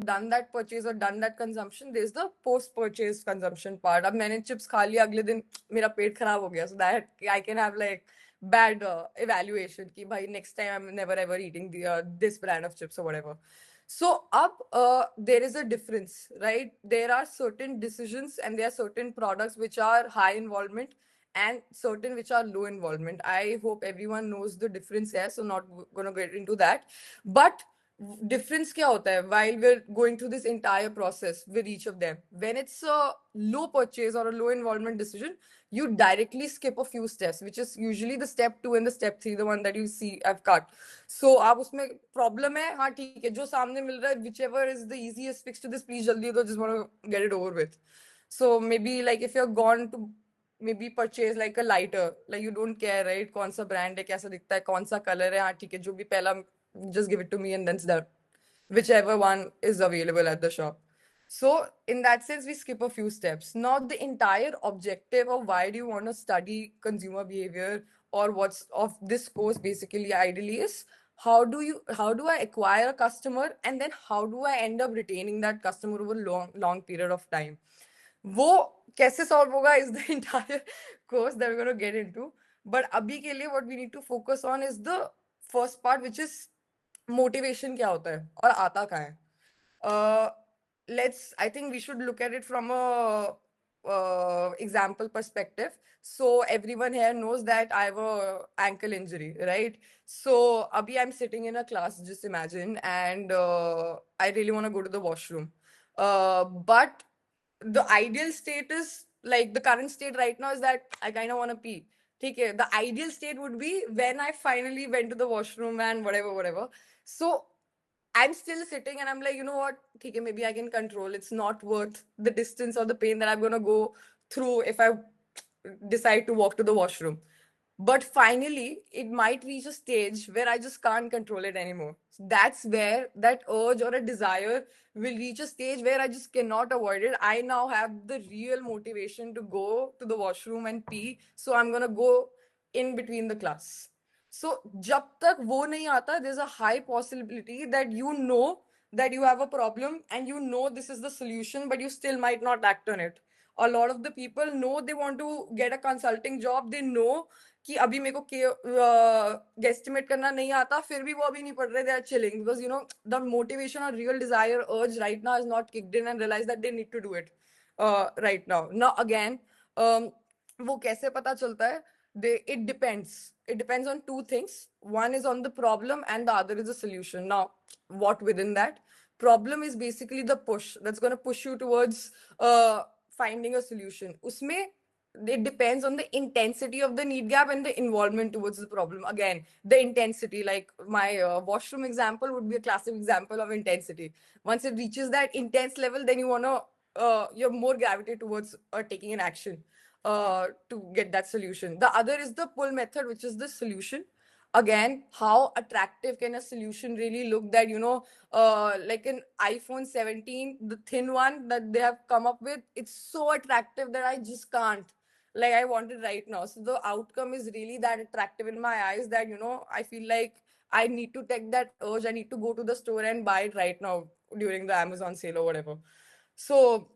done that purchase or done that consumption, there's the post purchase consumption part. अब मैंने chips खा लिया, अगले दिन मेरा पेट खराब हो गया, so that I can have like bad evaluation कि भाई next time I'm never ever eating this brand of chips or whatever. So up there is a difference, right? There are certain decisions and there are certain products which are high involvement and certain which are low involvement. I hope everyone knows the difference here, so not gonna get into that. But difference क्या होता है while we're going through this entire process with each of them? When it's a low purchase or a low involvement decision, you directly skip a few steps, which is usually the step 2 and the step 3, the one that you see I've cut. So आप उसमें problem है, हाँ ठीक है, जो सामने मिल रहा है, whichever is the easiest fix to this, please जल्दी दो, just want to get it over with. So maybe like if you're gone to maybe purchase like a lighter, like you don't care, right, कौन सा brand है, कैसा दिखता है, कौन सा color है, हाँ ठीक है, जो भी पहला, just give it to me and then it's done, whichever one is available at the shop. So in that sense, we skip a few steps. Not the entire objective of why do you want to study consumer behavior or what's of this course basically ideally is how do I acquire a customer and then how do I end up retaining that customer over long period of time. वो कैसे solve होगा is the entire course that we're going to get into. But अभी के लिए what we need to focus on is the first part, which is motivation क्या होता है और आता कहाँ है. I think we should look at it from a example perspective. So everyone here knows that I have a ankle injury, right? So abhi I'm sitting in a class, just imagine, and I really want to go to the washroom. But the ideal state is like the current state right now is that I kind of want to pee. Okay, the ideal state would be when I finally went to the washroom and whatever. So I'm still sitting and I'm like, you know what? Okay, maybe I can control. It's not worth the distance or the pain that I'm gonna go through if I decide to walk to the washroom. But finally, it might reach a stage where I just can't control it anymore. So that's where that urge or a desire will reach a stage where I just cannot avoid it. I now have the real motivation to go to the washroom and pee. So I'm gonna go in between the class. So जब तक वो नहीं आता, there's a high possibility that you know that you have a problem and you know this is the solution, but you still might not act on it. A lot of the people know they want to get a consulting job. They know कि अभी मेरे को guesstimate करना नहीं आता, फिर भी वो अभी नहीं पढ़ रहे, they are chilling because you know the motivation or real desire urge right now is not kicked in and realize that they need to do it right now. Now again, वो कैसे पता चलता है? It depends on two things. One is on the problem and the other is the solution. Now what within that problem is basically the push that's going to push you towards finding a solution. Usme it depends on the intensity of the need gap and the involvement towards the problem. Again, the intensity, like my washroom example would be a classic example of intensity. Once it reaches that intense level, then you want to you're more gravitated towards taking an action to get that solution. The other is the pull method, which is the solution. Again, how attractive can a solution really look that, you know, like an iPhone 17, the thin one that they have come up with, it's so attractive that I just can't. Like, I want it right now. So the outcome is really that attractive in my eyes that, you know, I feel like I need to take that urge. I need to go to the store and buy it right now during the Amazon sale or whatever. So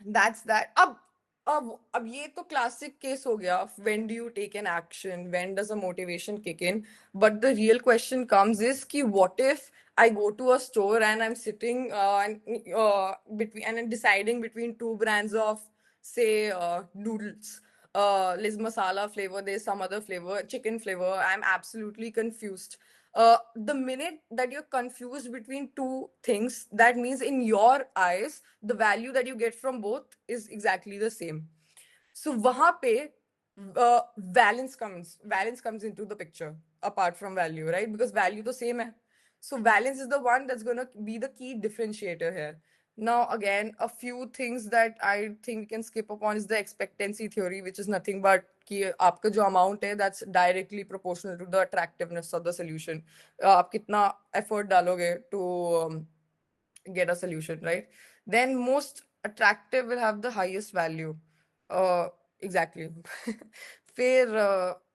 that's that. अब ये तो classic case हो गया. When do you take an action? When does a motivation kick in? But the real question comes is कि what if I go to a store and I'm sitting between and I'm deciding between two brands of say noodles. There's masala flavor, there's some other flavor, chicken flavor. I'm absolutely confused. The minute that you're confused between two things, that means in your eyes, the value that you get from both is exactly the same. So वहां पे valence comes into the picture apart from value, right? Because value the same hai. So valence is the one that's going to be the key differentiator here. Now again, a few things that I think we can skip upon is the expectancy theory, which is nothing but कि आपका जो amount है that's directly proportional to the attractiveness of the solution. आप कितना effort डालोगे to get a solution, right? Then most attractive will have the highest value. Exactly. फिर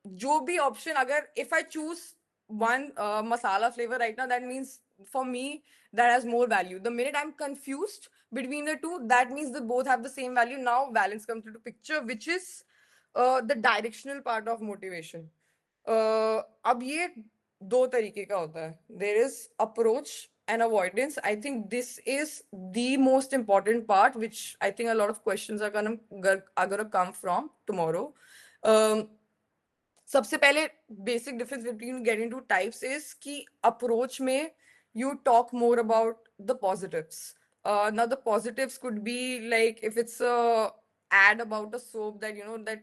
जो भी option, अगर if I choose one masala flavor right now, that means for me, that has more value. The minute I'm confused between the two, that means they both have the same value. Now balance comes into picture, which is the directional part of motivation. अब ये दो तरीके का होता है. There is approach and avoidance. I think this is the most important part, which I think a lot of questions are gonna come from tomorrow. सबसे पहले basic difference between getting two types is कि approach में you talk more about the positives. Now the positives could be like if it's a ad about a soap that that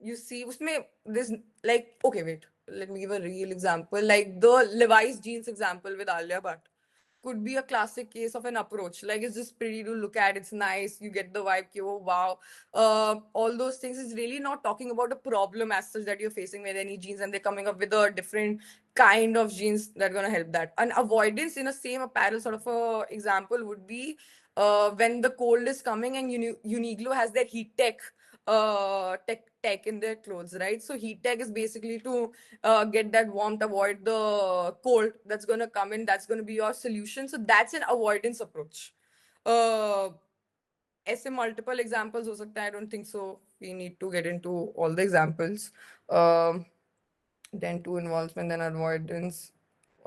you see उसमें this like okay wait, let me give a real example, like the Levi's jeans example with Alia Bhatt could be a classic case of an approach. Like it's just pretty to look at, it's nice, you get the vibe, oh wow. All those things is really not talking about a problem as such that you're facing with any jeans, and they're coming up with a different kind of jeans that are gonna help that. An avoidance in a same apparel sort of a example would be when the cold is coming and Uniqlo has that heat tech in their clothes, right? So heat tech is basically to get that warmth, avoid the cold that's gonna come in. That's gonna be your solution. So that's an avoidance approach. ऐसे multiple examples हो सकता है. I don't think so. We need to get into all the examples. Then two involvement, then avoidance.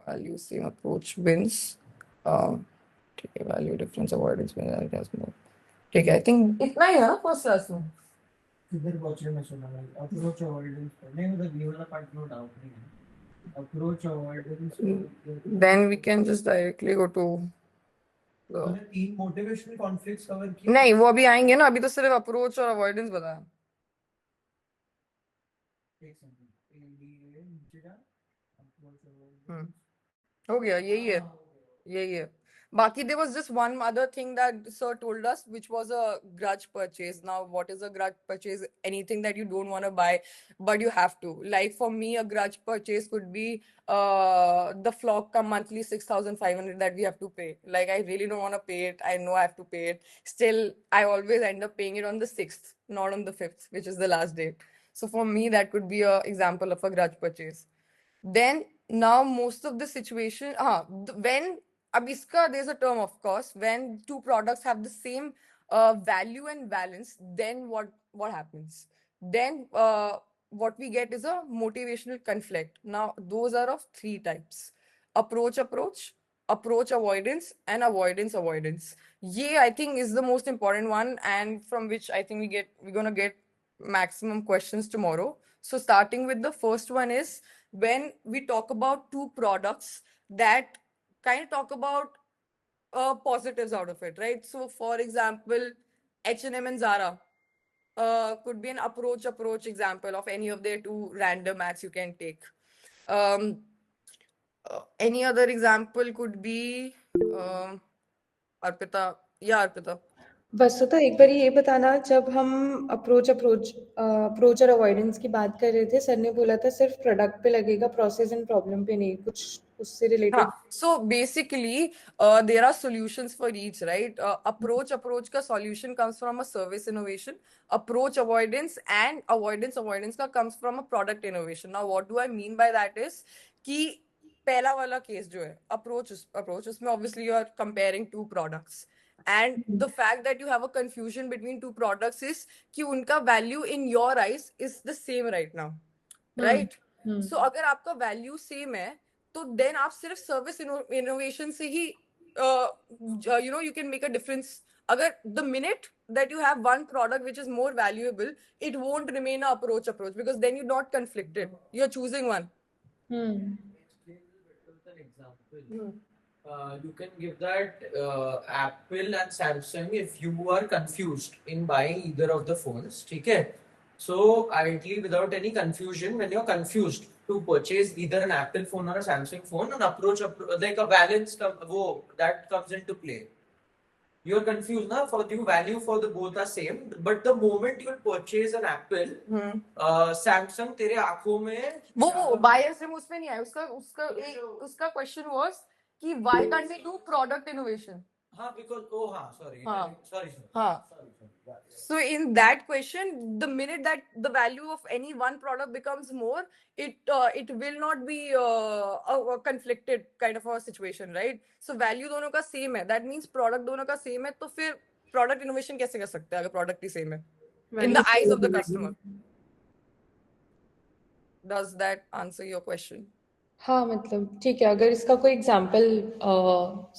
Value same approach wins. ठीक है, value difference avoidance wins. I guess more. ठीक है, I think इतना ही है ना first class में. किधर पहुंचे मैं सुना भाई अप्रोच अवॉइडेंस नहीं मतलब ये वाला पार्ट नो डाउट नहीं है approach avoidance Then we can just directly go to मैंने तीन मोटिवेशनल कॉन्फ्लिक्ट्स कवर किए नहीं, वो अभी आएंगे ना. अभी तो सिर्फ अप्रोच और अवॉइडेंस बताया. एक सेकंड एनडीए नीचे जा अप्रोच हम्म, हो गया. यही है. Baki, there was just one other thing that sir told us, which was a grudge purchase. Now, what is a grudge purchase? Anything that you don't want to buy, but you have to. Like for me, a grudge purchase could be the flock come monthly 6,500 that we have to pay. Like I really don't want to pay it. I know I have to pay it. Still, I always end up paying it on the 6th, not on the 5th, which is the last date. So for me, that could be a example of a grudge purchase. Then now most of the situation, when Abiska, there's a term, of course, when two products have the same value and balance, then what happens? Then what we get is a motivational conflict. Now those are of three types: approach, avoidance, and avoidance. Yeah, I think is the most important one, and from which I think we're gonna get maximum questions tomorrow. So starting with the first one is when we talk about two products that kind of talk about positives out of it, right? So for example, H&M and Zara could be an approach example of any of their two random ads you can take. Any other example could be Arpita. Yeah, Arpita. वस्तुतः एक बार ये बताना, जब हम approach और avoidance की बात कर रहे थे, सर ने बोला था सिर्फ प्रोडक्ट पे लगेगा, प्रोसेस एंड प्रॉब्लम पे नहीं, कुछ उससे related. So basically, there are solutions for each, right? Approach का solution comes from a service innovation. Approach avoidance and avoidance का comes from a product innovation. Now, what do I mean by that is कि पहला वाला case जो है approach उसमें obviously you are comparing two products. And the fact that you have a confusion between two products is कि उनका value in your eyes is the same right now, right? So अगर आपका value same है, तो then आप सिर्फ service innovation से ही you can make a difference. अगर the minute that you have one product which is more valuable, it won't remain a approach because then you're not conflicted, you're choosing one. You can give that Apple and Samsung if you are confused in buying either of the phones. Okay, so ideally without any confusion, when you're confused to purchase either an Apple phone or a Samsung phone, an approach like a balance that comes into play. You're confused now, for the value for the both are same, but the moment you purchase an Apple, Samsung तेरे आंखों में वो buyer से मुझ पे नहीं आया. उसका question was कि why can't we do product innovation? Because sorry, हाँ. sorry. हाँ. Yeah. So in that question, the minute that the value of any one product becomes more, it will not be a conflicted kind of a situation, right? So value दोनों का same है. That means product दोनों का same है. तो फिर product innovation कैसे कर सकते हैं अगर product ही same है? In the eyes of the customer. Does that answer your question? हाँ मतलब ठीक है, अगर इसका कोई एग्जांपल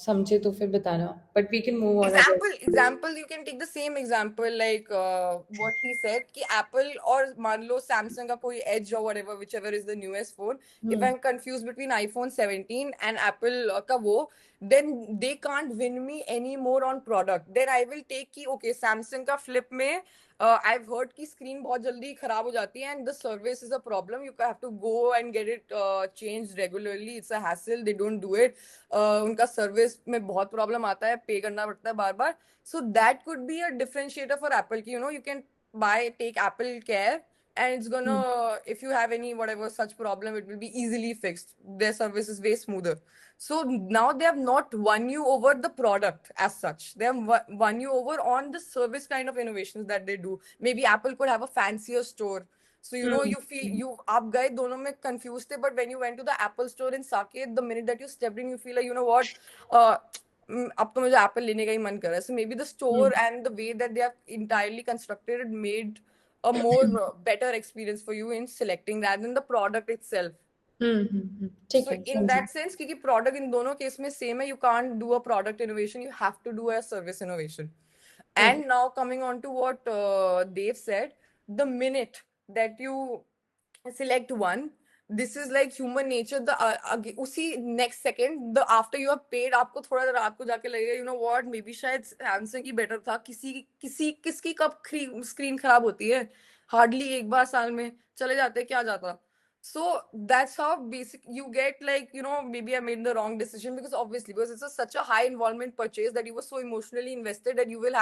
समझे तो फिर बताना, but we can move on. Example, you can take the same example like what he said कि Apple और मान लो Samsung का कोई Edge or whatever, whichever is the newest phone. If I'm confused between iPhone 17 and Apple का वो, then they can't win me anymore on product. Then I will take कि okay Samsung का flip में I've heard कि screen बहुत जल्दी खराब हो जाती है and the service is a problem. You have to go and get it changed regularly. It's a hassle. They don't do it. उनका सर्विस में बहुत प्रॉब्लम आता है, पे करना पड़ता है बार बार. So that could be a differentiator for Apple की you can buy take Apple Care and it's gonna if you have any whatever such problem it will be easily fixed. Their service is way smoother. So now they have not won you over the product as such. They have won you over on the service kind of innovations that they do. Maybe Apple could have a fancier store. So you feel you आप गए दोनों में confused थे, but when you went to the Apple store in Saket, the minute that you stepped in, you feel like you know what, अब तो मुझे Apple लेने का ही मन कर रहा है. So maybe the store and the way that they have entirely constructed it made a more better experience for you in selecting rather than the product itself. ठीक So है, in समझी. that sense, क्योंकि product इन दोनों case में same है, you can't do a product innovation, you have to do a service innovation. And now coming on to what Dave said, the minute that you select one, this is like human nature. The उसी next second, the after you have paid, आपको थोड़ा रात को जाके लगेगा, you know what, maybe शायद Samsung ही better था. किसकी कब screen खराब होती है? Hardly एक बार साल में चले जाते क्या जाता. So that's how basic you get like, maybe I made the wrong decision because it's such a high involvement purchase that you were so emotionally invested that you will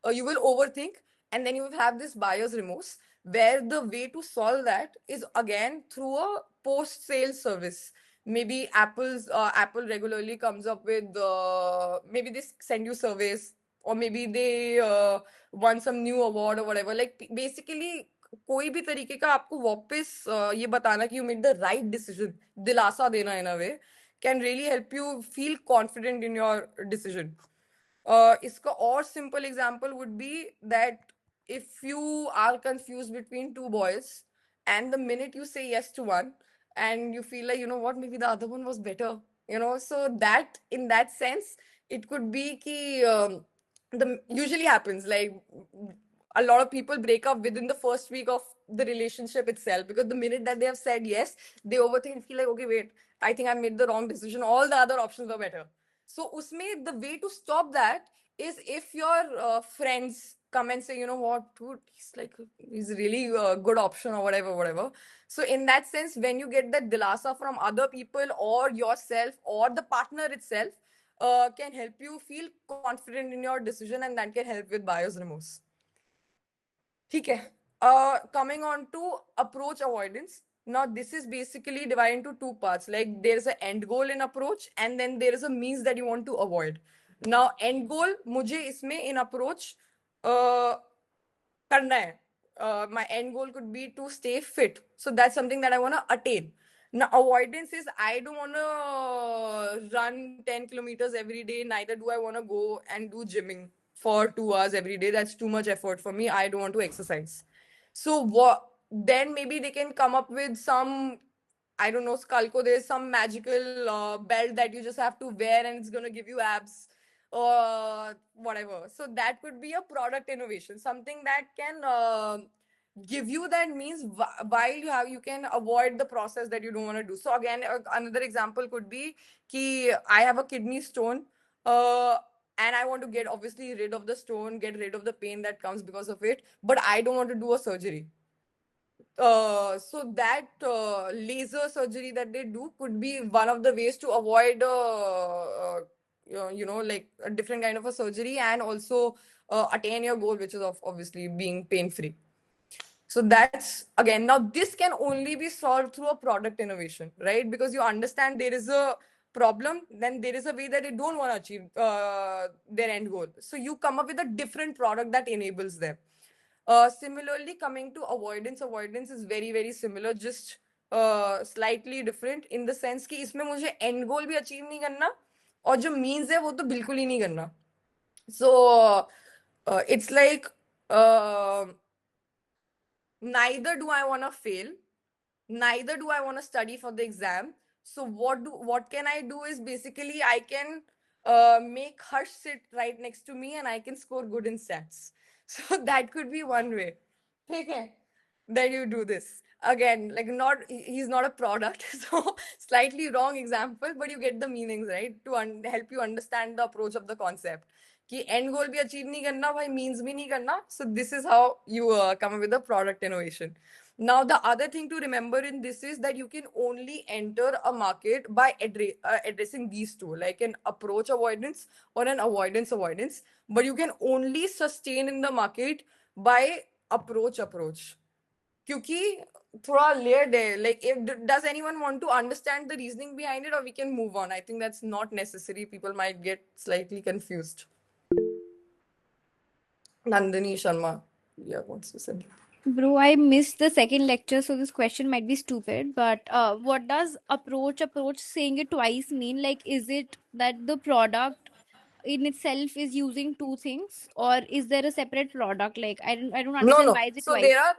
overthink, and then you will have this buyer's remorse, where the way to solve that is again through a post sale service. Maybe Apple regularly comes up with maybe they send you surveys, or maybe they won some new award or whatever. Like basically कोई भी तरीके का आपको वापस ये बताना कि you made the right decision, दिलासा देना in a way, can really help you feel confident in your decision. इसका और simple example would be that if you are confused between two boys and the minute you say yes to one and you feel like you know what, maybe the other one was better, so that in that sense it could be ki the usually happens like a lot of people break up within the first week of the relationship itself, because the minute that they have said yes, they overthink and feel like, okay, wait, I think I made the wrong decision, all the other options were better. So usme the way to stop that is if your friends come and say, you know what, dude, he's really a good option or whatever. So in that sense, when you get that dilasa from other people or yourself or the partner itself, can help you feel confident in your decision, and that can help with buyer's remorse. Okay. Coming on to approach avoidance. Now, this is basically divided into two parts. Like there is an end goal in approach, and then there is a means that you want to avoid. Now, end goal, मुझे इसमें in approach करना है. My end goal could be to stay fit. So that's something that I want to attain. Now, avoidance is I don't want to run 10 kilometers every day. Neither do I want to go and do gymming for 2 hours every day. That's too much effort for me. I don't want to exercise. So then maybe they can come up with some, I don't know, Sculco, there's some magical belt that you just have to wear and it's going to give you abs or whatever. So that could be a product innovation, something that can give you that means while you can avoid the process that you don't want to do. So again, another example could be ki I have a kidney stone and I want to get obviously rid of the stone, get rid of the pain that comes because of it, but I don't want to do a surgery. So that laser surgery that they do could be one of the ways to avoid like a different kind of a surgery, and also attain your goal, which is obviously being pain free. So that's again, now this can only be solved through a product innovation, right? Because you understand there is a problem, then there is a way that they don't want to achieve their end goal. So you come up with a different product that enables them. Similarly, coming to avoidance, avoidance is very very similar, just slightly different in the sense कि इसमें मुझे end goal भी achieve नहीं करना और जो means है वो तो बिल्कुल ही नहीं करना. So it's like neither do I want to fail, neither do I want to study for the exam. So what can I do is basically I can make Harsh sit right next to me and I can score good in stats. So that could be one way. Okay, that you do this again. Like not he's not a product, so slightly wrong example, but you get the meanings, right? To help you understand the approach of the concept. कि end goal भी achieve नहीं करना भाई, means भी नहीं करना. So this is how you come up with a product innovation. Now, the other thing to remember in this is that you can only enter a market by addressing these two, like an approach avoidance or an avoidance avoidance. But you can only sustain in the market by approach. क्योंकि थोड़ा layered है. Like, does anyone want to understand the reasoning behind it, or we can move on? I think that's not necessary. People might get slightly confused. Nandini Sharma, yeah, wants to say. Bro, I missed the second lecture, so this question might be stupid. But what does approach saying it twice mean? Like, is it that the product in itself is using two things, or is there a separate product? Like, I don't understand why is it So twice. there are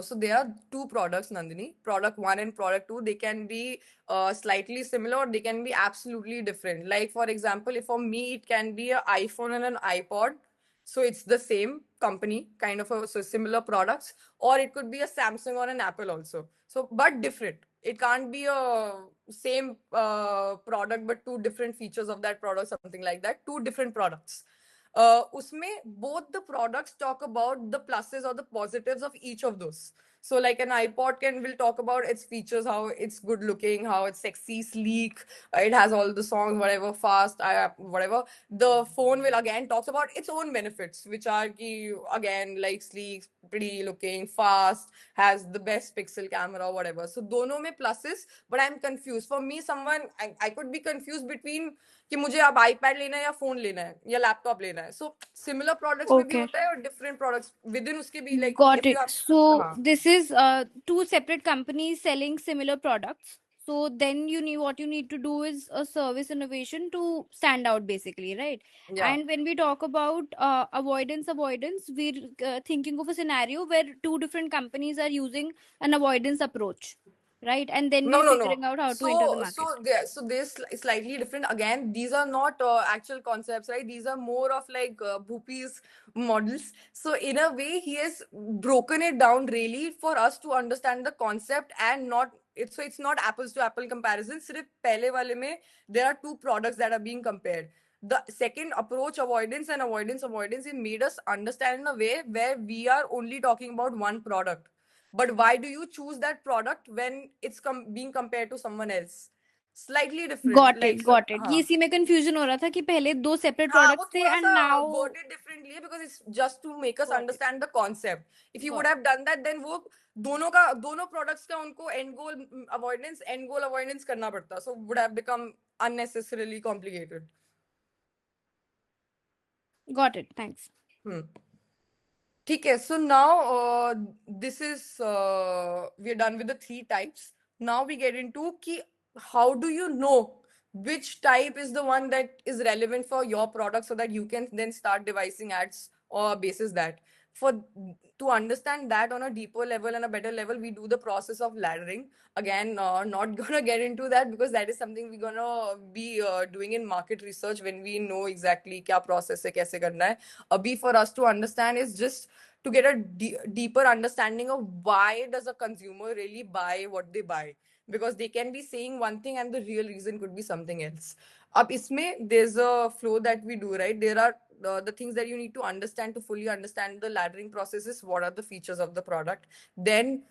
So there are two products, Nandini. Product one and product two. They can be slightly similar, or they can be absolutely different. Like for example, if for me it can be an iPhone and an iPod, so it's the same company, kind of so similar products, or it could be a Samsung or an Apple also. So but different. It can't be a same product but two different features of that product, something like that. Two different products. Usme both the products talk about the pluses or the positives of each of those. So like an iPod will talk about its features, how it's good looking, how it's sexy, sleek, it has all the songs, whatever, fast, whatever. The phone will again talks about its own benefits, which are again like sleek, pretty looking, fast, has the best pixel camera, whatever. So dono mein pluses, but I'm confused. For me, I could be confused between कि मुझे अब iPad लेना है या phone लेना है या laptop लेना है. So similar products में भी Okay. होता है और different products within उसके भी like Got if you it. have So हाँ. this is two separate companies selling similar products. So then what you need to do is a service innovation to stand out, basically, right? Yeah. And when we talk about avoidance, we're thinking of a scenario where two different companies are using an avoidance approach, right? And then we're figuring out how to enter the market. So this slightly different. Again, these are not actual concepts, right? These are more of like Bhupi's models. So in a way, he has broken it down really for us to understand the concept and not. It's not apples to apple comparison. सिर्फ पहले वाले में there are two products that are being compared. The second approach, avoidance and avoidance, it made us understand in a way where we are only talking about one product. But why do you choose that product when it's being compared to someone else? Slightly different. Got Like it. so, ये इसी में confusion हो रहा था कि पहले दो separate हाँ, products वो थे थोड़ा and सा now worded differently because it's just to make us Got it. understand the concept. If you would Got have done that, then वो दोनों products का उनको end goal avoidance करना पड़ता. So would have become unnecessarily complicated. Got it. Thanks. ठीक है. So now this is we're done with the three types. Now we get into कि how do you know which type is the one that is relevant for your product so that you can then start devising ads or basis that. To understand that on a deeper level and a better level, we do the process of laddering. Again, not gonna get into that because that is something we're gonna be doing in market research when we know exactly क्या process है, कैसे करना है. Abhi for us to understand is just to get a deeper understanding of why does a consumer really buy what they buy, because they can be saying one thing and the real reason could be something else. Ab isme there's a flow that we do, right? There are the things that you need to understand to fully understand the laddering processes. What are the features of the product? Then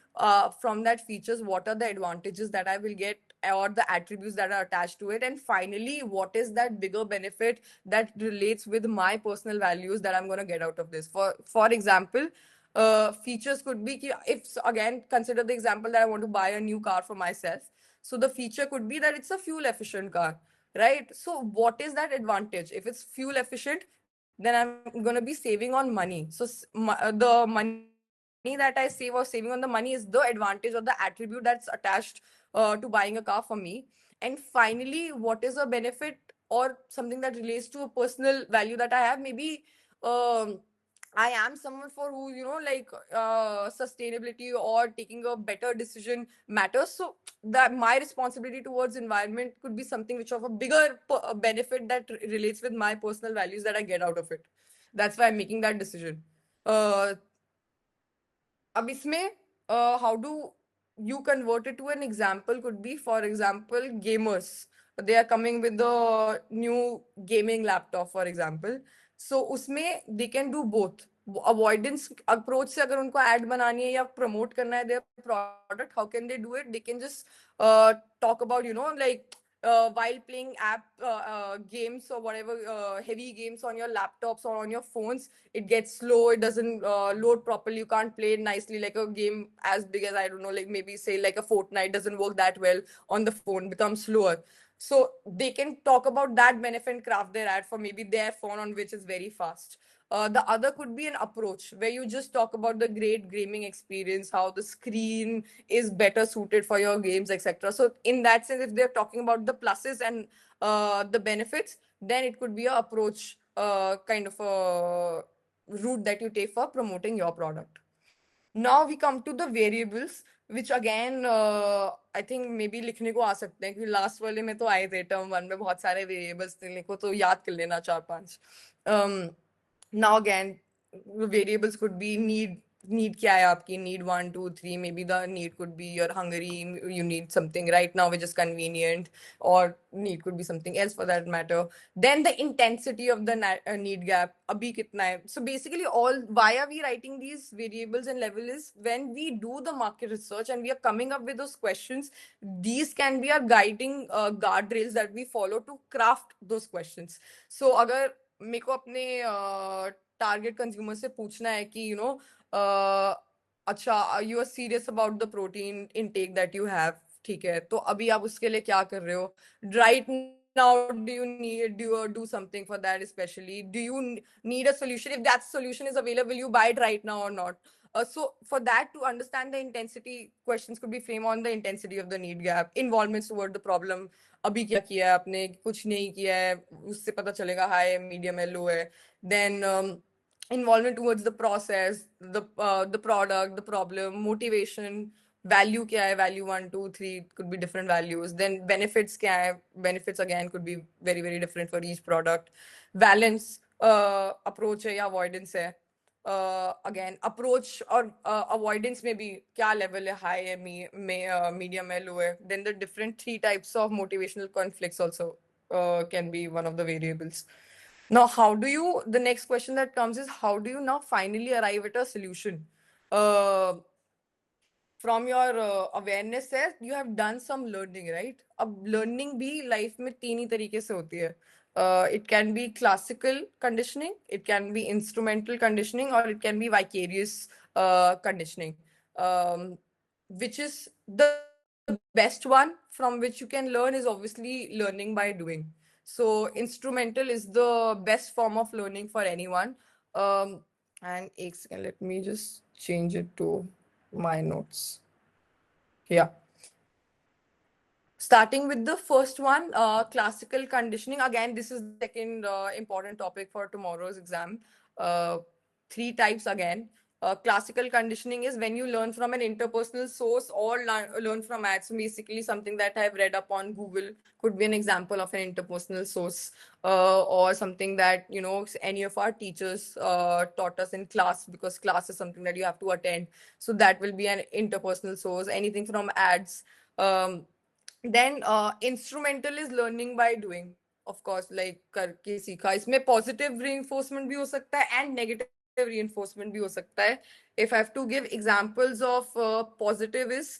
from that features, what are the advantages that I will get or the attributes that are attached to it? And finally, what is that bigger benefit that relates with my personal values that I'm going to get out of this? For example, features could be if again consider the example that I want to buy a new car for myself. So the feature could be that it's a fuel efficient car, right? So what is that advantage? If it's fuel efficient, then I'm going to be saving on money. So the money that I save or saving on the money is the advantage or the attribute that's attached to buying a car for me. And finally, what is a benefit or something that relates to a personal value that I have? Maybe um, I am someone for who, like sustainability or taking a better decision matters. So that my responsibility towards environment could be something which of a bigger benefit that relates with my personal values that I get out of it. That's why I'm making that decision. Uh, अब इसमें how do you convert it to an example could be, for example, gamers. They are coming with the new gaming laptop, for example. So उसमें they can do both. Avoidance approach से अगर उनको ad बनानी है या promote करना है their product, how can they do it? They can just talk about, like while playing games or whatever heavy games on your laptops or on your phones, it gets slow, it doesn't load properly, you can't play it nicely. Like a game as big as, I don't know, like maybe say like a Fortnite doesn't work that well on the phone, becomes slower. So they can talk about that benefit and craft their ad for maybe their phone on which is very fast. The other could be an approach where you just talk about the great gaming experience, how the screen is better suited for your games, etc. So in that sense, if they're talking about the pluses and the benefits, then it could be a approach kind of a route that you take for promoting your product. Now we come to the variables, which again I think maybe लिखने को आ सकते हैं, क्योंकि last वाले में तो आए थे टर्म वन में बहुत सारे वेरिएबल्स थे, लिखो तो याद कर लेना 4-5. Now again, variables could be need क्या है आपकी, need 1 2 3, maybe the need could be you're hungry, you need something right now which is convenient, or need could be something else for that matter. Then the intensity of the need gap, abhi kitna hai. So basically why are we writing these variables and level is when we do the market research and we are coming up with those questions, these can be our guiding guardrails that we follow to craft those questions. So अगर मेरे को अपने target consumer से पूछना है कि अच्छा you are serious about the protein intake that you have, ठीक है, तो अभी आप उसके लिए क्या कर रहे हो right now, do you need do something for that, especially do you need a solution? If that solution is available, will you buy it right now or not? So for that to understand the intensity, questions could be framed on the intensity of the need gap, involvements toward the problem, अभी क्या किया है आपने, कुछ नहीं किया है, उससे पता चलेगा हाई है, मीडियम है, लो है. Then involvement towards the process, the product, the problem, motivation, value क्या है, value 1 2 3 could be different values. Then benefits क्या है, benefits again could be very very different for each product. Balance approach है या avoidance है. Again approach और avoidance में भी क्या level है, high है, medium है, low है. Then the different 3 types of motivational conflicts also can be one of the variables. Now the next question that comes is, how do you now finally arrive at a solution? From your awareness है, you have done some learning, right? अब learning भी life में 3 ही तरीके से होती है. It can be classical conditioning, it can be instrumental conditioning, or it can be vicarious conditioning, which is the best one from which you can learn is obviously learning by doing. So instrumental is the best form of learning for anyone. And एक second, let me just change it to my notes. Yeah. Starting with the first one, classical conditioning. Again, this is the second important topic for tomorrow's exam. 3 types again. Classical conditioning is when you learn from an interpersonal source or learn from ads. So basically, something that I've read up on Google could be an example of an interpersonal source, or something that any of our teachers taught us in class, because class is something that you have to attend. So that will be an interpersonal source. Anything from ads. Then instrumental is learning by doing, of course, like करके सीखा. इसमें positive reinforcement भी हो सकता है and negative reinforcement भी हो सकता है. If I have to give examples of positive is,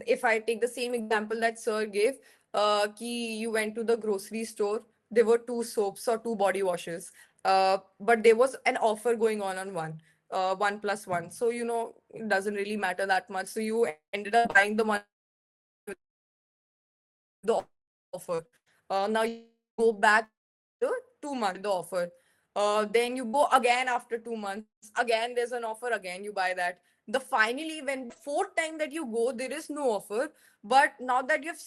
if I take the same example that sir gave, कि you went to the grocery store, there were 2 soaps or 2 body washes, but there was an offer going on one. 1 plus 1, so it doesn't really matter that much, so you ended up buying the one the offer. Now you go back after 2 months with the offer. Then you go again after 2 months. Again, there's an offer. Again, you buy that. The finally, when the fourth time that you go, there is no offer. But now that you've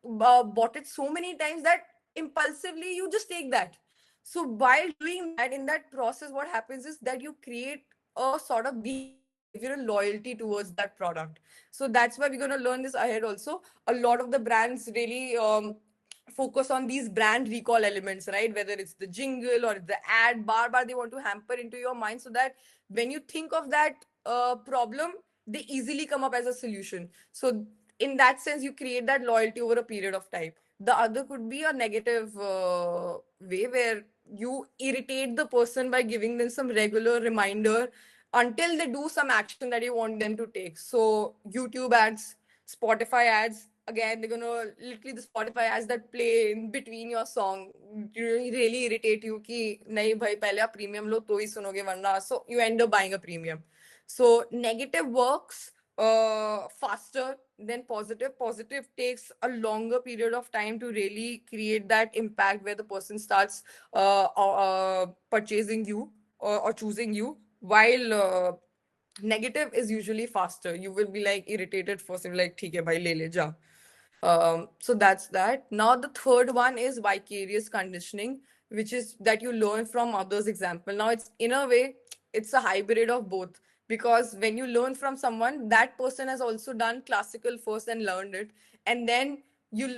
bought it so many times that impulsively you just take that. So while doing that, in that process, what happens is that you create a sort of behavioral loyalty towards that product. So that's why we're going to learn this ahead also. A lot of the brands really focus on these brand recall elements, right? Whether it's the jingle or the ad, bar, they want to hamper into your mind so that when you think of that problem, they easily come up as a solution. So in that sense, you create that loyalty over a period of time. The other could be a negative way where you irritate the person by giving them some regular reminder until they do some action that you want them to take. So YouTube ads, Spotify ads, again, they're gonna literally the Spotify ads that play in between your song really irritate you कि नहीं भाई पहले आप premium लो तो ही सुनोगे वरना, so you end up buying a premium. So negative works faster than positive. Positive takes a longer period of time to really create that impact where the person starts purchasing you or choosing you, while negative is usually faster. You will be like irritated first, you'll be like ठीक है भाई ले ले जा. So that's that. Now the third one is vicarious conditioning, which is that you learn from others' example. Now it's in a way it's a hybrid of both, because when you learn from someone, that person has also done classical first and learned it, and then you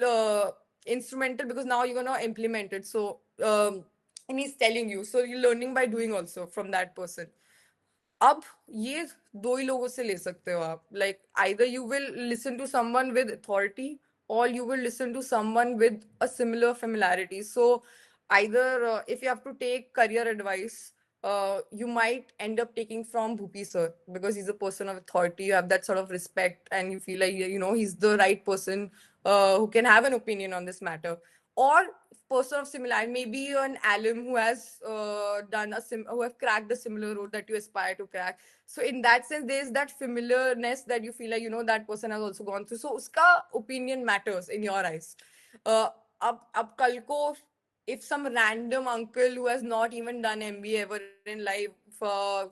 instrumental, because now you're gonna implement it. So and he's telling you, so you're learning by doing also from that person. अब ये दो ही लोगों से ले सकते हो आप, like either you will listen to someone with authority or you will listen to someone with a similar familiarity. So either if you have to take career advice, you might end up taking from Bhupi sir, because he's a person of authority. You have that sort of respect and you feel like he's the right person who can have an opinion on this matter. Or person of similarity, maybe an alum who has who have cracked a similar road that you aspire to crack. So in that sense, there's that familiarness that you feel like that person has also gone through. So uska opinion matters in your eyes. Ab kal ko, if some random uncle who has not even done MBA ever in life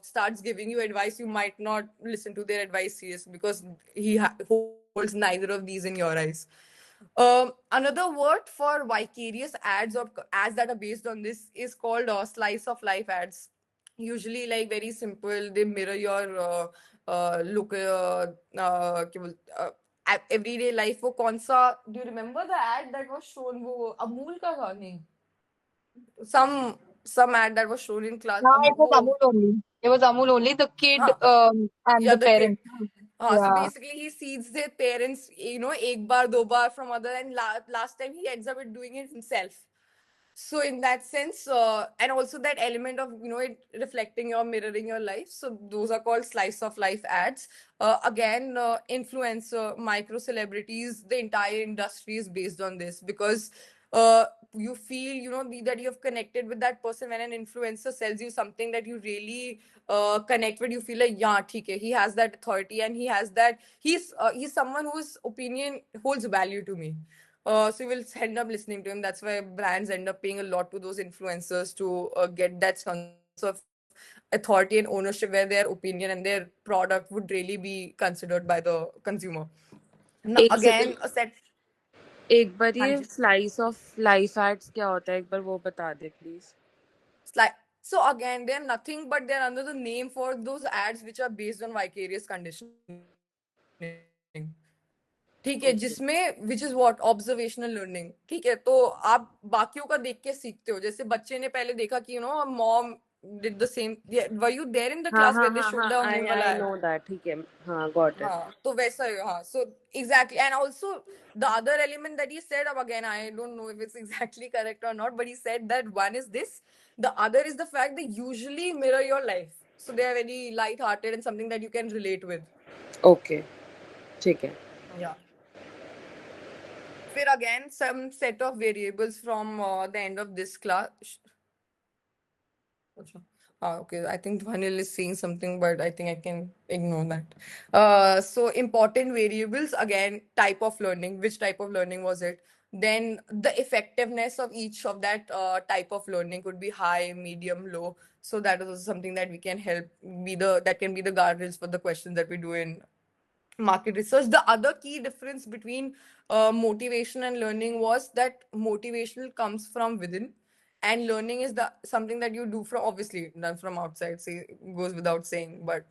starts giving you advice, you might not listen to their advice seriously, because he holds neither of these in your eyes. Another word for vicarious ads or ads that are based on this is called slice of life ads. Usually, like very simple, they mirror your look, everyday life. वो कौन सा? Do you remember the ad that was shown? वो अमूल का था नहीं? Some ad that was shown in class. It was Amul only. It was Amul only. The kid and yeah, the the kid. parent. So Yeah. basically he sees their parents, ek bar, do bar from other, and last time he ends up with doing it himself. So in that sense, and also that element of it reflecting or mirroring your life. So those are called slice of life ads. Again, influencer, micro celebrities, the entire industry is based on this, because you feel that you have connected with that person. When an influencer sells you something that you really connect with, you feel like yeah, theek hai, he has that authority and he has that, he's someone whose opinion holds value to me. So you will end up listening to him. That's why brands end up paying a lot to those influencers to get that sense of authority and ownership, where their opinion and their product would really be considered by the consumer. Now, एक again, second, a set. एक बार हाँ ये जी. slice of life ads क्या होता है एक बार वो बता दे please. So again, they're nothing but they're under the name for those ads which are based on vicarious conditioning. ठीक है, जिसमें which is what observational learning. ठीक है, तो आप बाकियों का देख के सीखते हो. जैसे बच्चे ने पहले देखा कि mom did the same. Were you there in the हाँ class हाँ where they हाँ showed हाँ the Amul wala I ad? know that. ठीक है, हाँ got it. हाँ, तो वैसा ही. हाँ, so exactly. And also the other element that he said, अब again I don't know if it's exactly correct or not, but he said that one is this, the other is the fact they usually mirror your life, so they are very light-hearted and something that you can relate with. Okay, ठीक है. Yeah. फिर again some set of variables from the end of this class. Okay, I think Dhanil is saying something, but I think I can ignore that. So important variables, again, type of learning, which type of learning was it? Then the effectiveness of each of that type of learning could be high, medium, low. So that is also something that we can help that can be the guardrails for the questions that we do in market research. The other key difference between motivation and learning was that motivational comes from within, and learning is the something that you do from, obviously done from outside. Say, goes without saying, but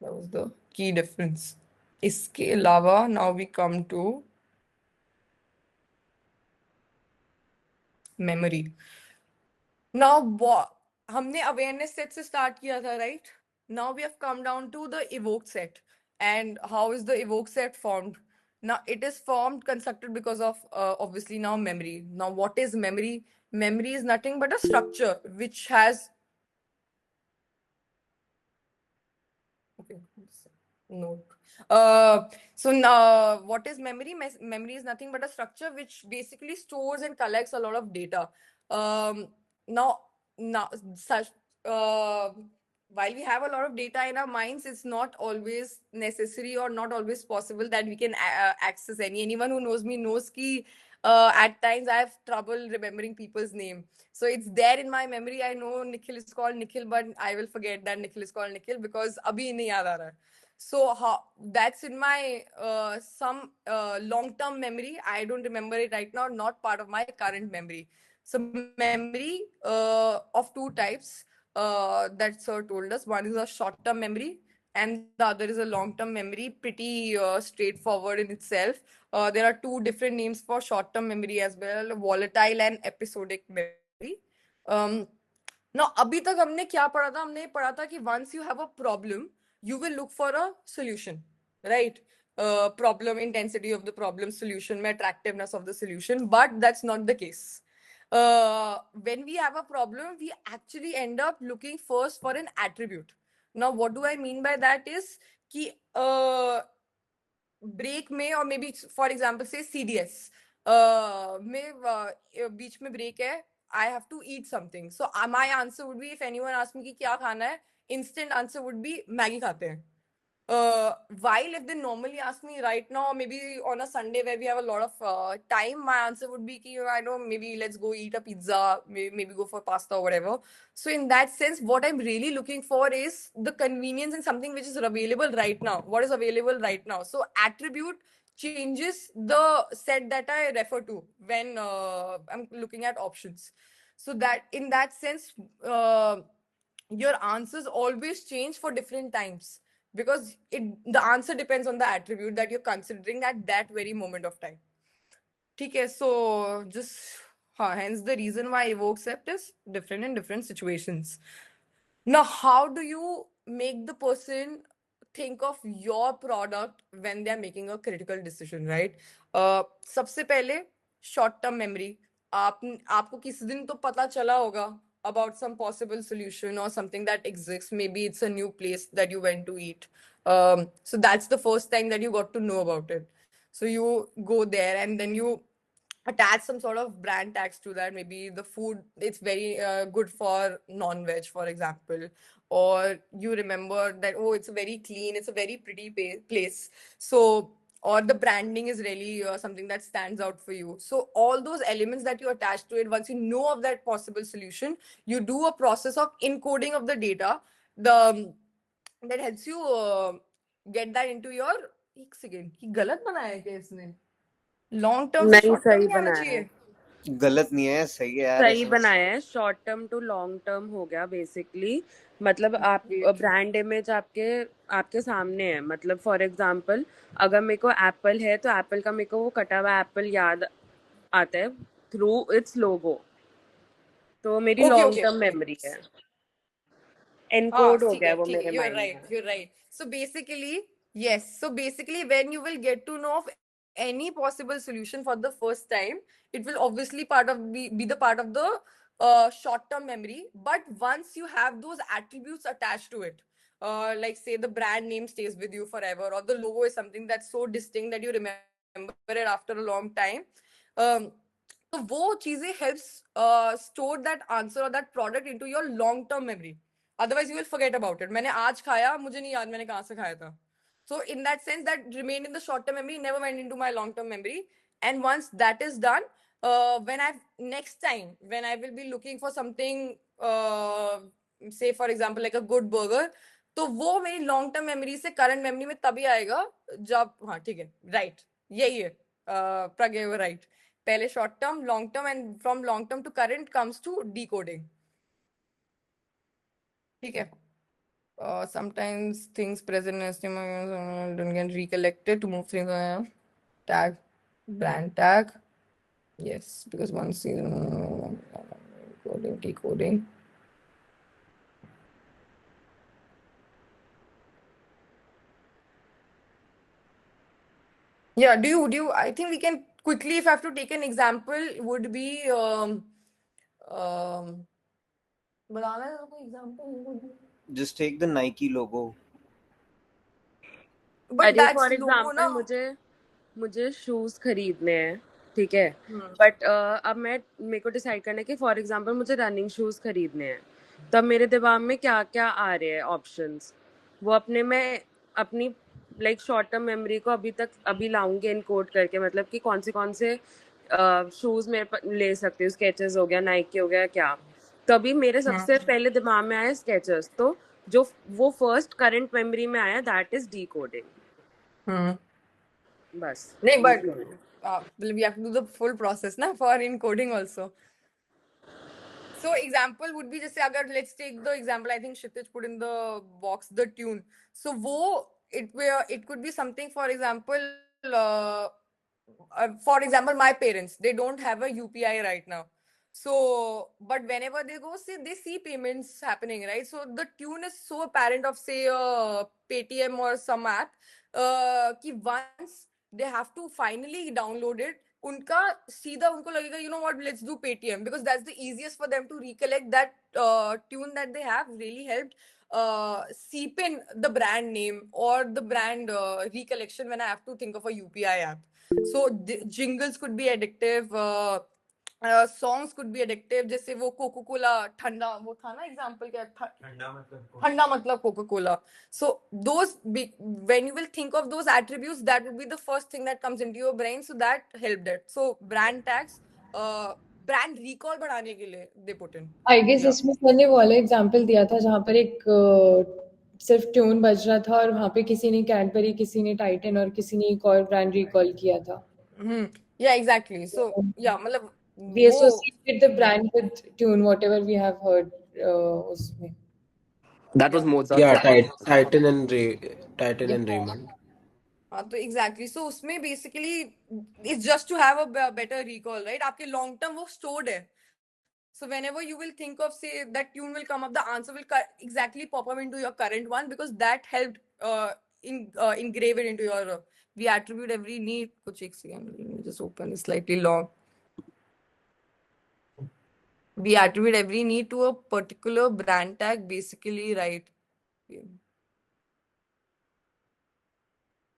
that was the key difference. इसके अलावा now we come to memory. Now हमने awareness set से start किया था, right? Now we have come down to the evoked set. And how is the evoked set formed? Now it is formed, constructed because of obviously now memory. Now what is memory? Memory is nothing but a structure which has, okay, note. So now what is memory? Memory is nothing but a structure which basically stores and collects a lot of data. Um, now such while we have a lot of data in our minds, it's not always necessary or not always possible that we can access anyone who knows me knows ki at times I have trouble remembering people's name. So it's there in my memory. I know Nikhil is called Nikhil, but I will forget that Nikhil is called Nikhil because abhi nahi yaad aa raha hai. So that's in my some long-term memory. I don't remember it right now, not part of my current memory. So memory of two types that sir told us. One is a short-term memory and the other is a long-term memory, pretty straightforward in itself. There are two different names for short-term memory as well, volatile and episodic memory. um, Now अभी तक हमने क्या पढ़ा था? हमने पढ़ा था कि once you have a problem you will look for a solution, right? Problem, intensity of the problem, solution में attractiveness of the solution, but that's not the case. When we have a problem we actually end up looking first for an attribute. Now what do I mean by that is कि break में, और maybe for example से CDS में बीच में break है, I have to eat something. So my answer would be, if anyone asks me कि क्या खाना है, instant answer would be Maggi खाते हैं. While if they normally ask me right now, maybe on a Sunday where we have a lot of time, my answer would be, I know, maybe let's go eat a pizza, maybe go for pasta or whatever. So in that sense, what I'm really looking for is the convenience and something which is available right now. What is available right now? So attribute changes the set that I refer to when I'm looking at options. So that in that sense, your answers always change for different times because the answer depends on the attribute that you're considering at that very moment of time. Okay, so just hence the reason why evoke set is different in different situations. Now, how do you make the person think of your product when they are making a critical decision, right? सबसे पहले short term memory. आपको किसी दिन तो पता चला होगा about some possible solution or something that exists. Maybe it's a new place that you went to eat. So that's the first time that you got to know about it. So you go there and then you attach some sort of brand tags to that. Maybe the food, it's very good for non-veg, for example, or you remember that, oh, it's very clean, it's a very pretty place. So or the branding is really something that stands out for you. So all those elements that you attach to it, once you know of that possible solution, you do a process of encoding of the data, the that helps you get that into your. एक second, कि गलत बनाया है क्या इसने? Long term से नहीं short term सही नहीं आना बनाया चाहिए? है, गलत नहीं है, सही है यार. सही ऐसे बनाया है. Short term to long term हो गया बेसिकली. मतलब आप Wait. ब्रांड इमेज आपके आपके सामने है. मतलब फॉर एग्जांपल अगर मेरे को एप्पल है तो एप्पल का मेरे को वो कटा हुआ एप्पल याद आता है थ्रू इट्स लोगो. तो मेरी Okay, long okay, term okay. Memory है. एनकोड हो ठीक गया है, वो ठीक है. मेरे You're माइंड right. में. You're right. So basically, yes. So basically, when you will get to know of any possible solution for the first time, it will obviously be the part of the short-term memory. But once you have those attributes attached to it, like say the brand name stays with you forever, or the logo is something that's so distinct that you remember it after a long time. Um, वो चीजें helps store that answer or that product into your long term memory. Otherwise you will forget about it. मैंने आज खाया, मुझे नहीं याद मैंने कहाँ से खाया था. So in that sense, that remained in the short term memory, never went into my long term memory. And once that is done, next time when I will be looking for something, say for example like a good burger, तो वो मेरी long term memory से current memory में तभी आएगा जब, हाँ ठीक है, राइट, यही है, प्रज्ञा राइट, पहले short term, long term, and from long term to current comes to decoding. ठीक है. Sometimes things present in estimate don't get recollected to move things on. Tag, brand tag. Yes, because once coding, decoding. Yeah, do you, I think we can quickly, if I have to take an example, would be, बताना है कोई example? Just take the Nike logo. But अरे that's for logo example ना. मुझे shoes खरीदने हैं, ठीक है, हम्म. बट अब मेरे को डिसाइड करना है कि फॉर एग्जाम्पल मुझे रनिंग शूज खरीदने हैं, तब मेरे दिमाग में क्या क्या आ रहे हैं ऑप्शंस, वो अपनी लाइक शॉर्ट टर्म मेमोरी को अभी लाऊंगी इनकोड करके, मतलब कि कौन से शूज ले सकती हूँ, स्केचेस हो गया, नाइकी हो गया, क्या, तभी मेरे सबसे पहले दिमाग में आया स्केचेस, तो जो वो फर्स्ट करंट मेमोरी में आया दैट इज डिकोडिंग. बस नहीं, but we have to do the full process ना for encoding also. So example would be जैसे अगर let's take the example I think Kshitij put in the box, the tune. So वो it could be something, for example, my parents, they don't have a UPI right now. So, but whenever they go, say they see payments happening, right? So the tune is so apparent of say Paytm or some app, कि once they have to finally download it, उनका सीधा उनको लगेगा, you know what, let's do Paytm, because that's the easiest for them to recollect that tune that they have really helped seep in the brand name or the brand recollection when I have to think of a UPI app. So jingles could be addictive, songs could be addictive. जैसे वो cocoa Cola ठंडा, वो था ना example, क्या था, ठंडा मतलब Coca Cola. So those when you will think of those attributes, that would be the first thing that comes into your brain. So that helped it. So brand tags, brand recall बढ़ाने के लिए they put in. I guess इसमें sir ने वो वाला example दिया था जहाँ पर एक सिर्फ ट्यून बज रहा था और वहाँ पे किसी ने कैडबरी, किसी ने टाइटन और किसी ने एक और ब्रांड रिकॉल किया था. Yeah, exactly. So yeah, मतलब we associate the brand with tune, whatever we have heard उसमें. That was Mozart. Yeah, Titan and Raymond. तो exactly. So उसमें basically it's just to have a better recall, right? आपके long term वो stored है. So whenever you will think of, say, that tune will come up, the answer will exactly pop up into your current one, because that helped engrave it into your. We attribute every need. Kuch ek second, let me just open. It's slightly long. We attribute every need to a particular brand tag, basically, right?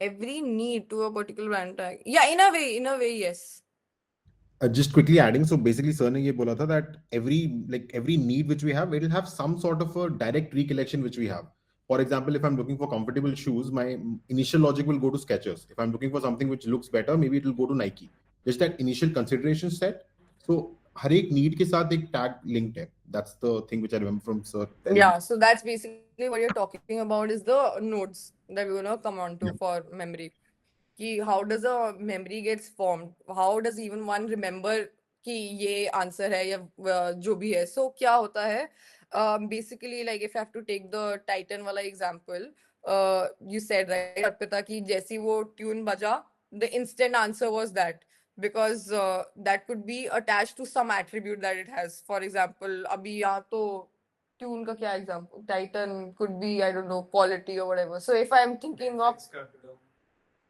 Every need to a particular brand tag. Yeah, in a way, yes. Just quickly adding, so basically sir ने ये बोला था that every need which we have, it will have some sort of a direct recollection which we have. For example, if I'm looking for comfortable shoes, my initial logic will go to Skechers. If I'm looking for something which looks better, maybe it will go to Nike. Just that initial consideration set. So हर एक need के साथ एक tag linked है. That's the thing which I remember from sir. Yeah, so that's basically what you're talking about, is the nodes that we're gonna come on to for memory. कि how does a memory gets formed? How does even one remember कि ये answer है या जो भी है? So क्या होता है? Basically, like if I have to take the Titan वाला example, you said, right, Arpita, कि जैसी वो tune बजा, the instant answer was that, because that could be attached to some attribute that it has. For example, अभी यहाँ तो tune का क्या example? Titan could be, I don't know, quality or whatever. So if I'm thinking of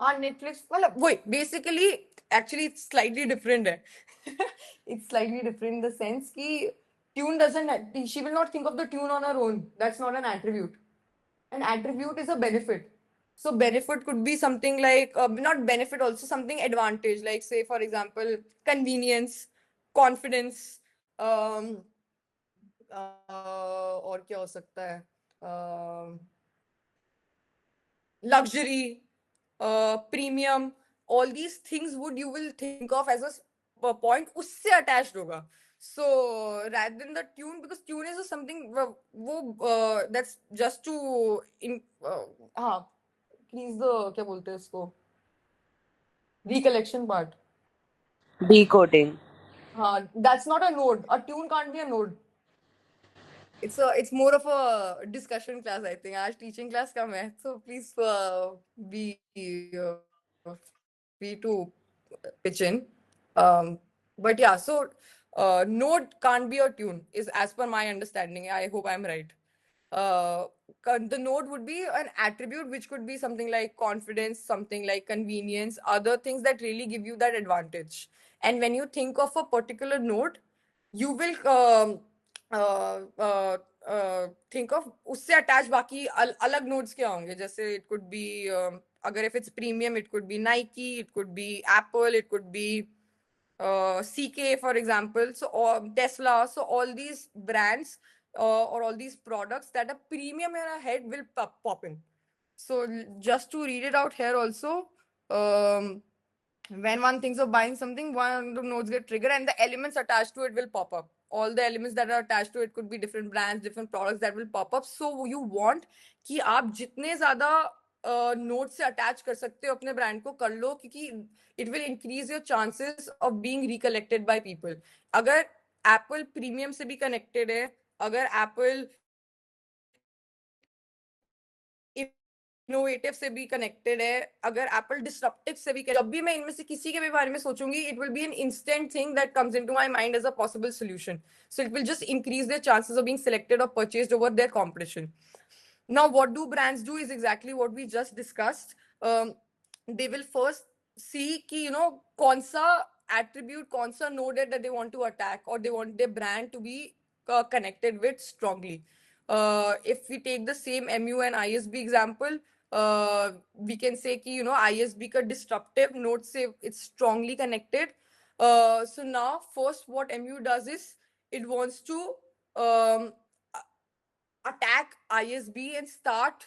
on Netflix, well, wait, basically, actually, it's slightly different. It's slightly different in the sense that tune she will not think of the tune on her own. That's not an attribute. An attribute is a benefit. So benefit could be something like, not benefit, also something advantage, like say, for example, convenience, confidence, और क्या हो सकता है, luxury, premium, all these things would you will think of as a point उससे attached होगा. So rather than the tune, because tune is just something वो that's just to in हाँ increase the क्या बोलते हैं इसको, recollection part. Decoding. हाँ, that's not a node. A tune can't be a node. It's more of a discussion class, I think. आज teaching class कम है, so please be free to pitch in. But yeah, so node can't be a tune, is as per my understanding. I hope I'm right. The node would be an attribute which could be something like confidence, something like convenience, other things that really give you that advantage. And when you think of a particular node, you will think of उससे attached बाकी अलग nodes क्या होंगे, जैसे it could be अगर if it's premium, it could be Nike, it could be Apple, it could be CK, for example, so or Tesla, so all these brands or all these products that are premium in our head will pop in. So just to read it out here also, when one thinks of buying something, one of the nodes get triggered and the elements attached to it will pop up. All the elements that are attached to it could be different brands, different products that will pop up. So you want कि आप जितने ज़्यादा note से attach कर सकते हो अपने brand को कर लो, क्योंकि it will increase your chances of being recollected by people. अगर Apple प्रीमियम से भी कनेक्टेड है, अगर Apple इनोवेटिव से भी कनेक्टेड है, अगर एप्पल डिसरप्टिव से भी, जब भी मैं इनमें से किसी के भी बारे में सोचूंगी, it will be an instant thing that comes into my mind as a possible solution. So it will just increase their chances of being selected और purchased over their competition. Now, what do brands do is exactly what we just discussed. They will first see कि कौन सा attribute, कौन सा node that they want to attack or they want their brand to be connected with strongly. If we take the same MU and ISB example, we can say कि ISB का disruptive node से it's strongly connected. So now first what MU does is it wants to attack ISB and start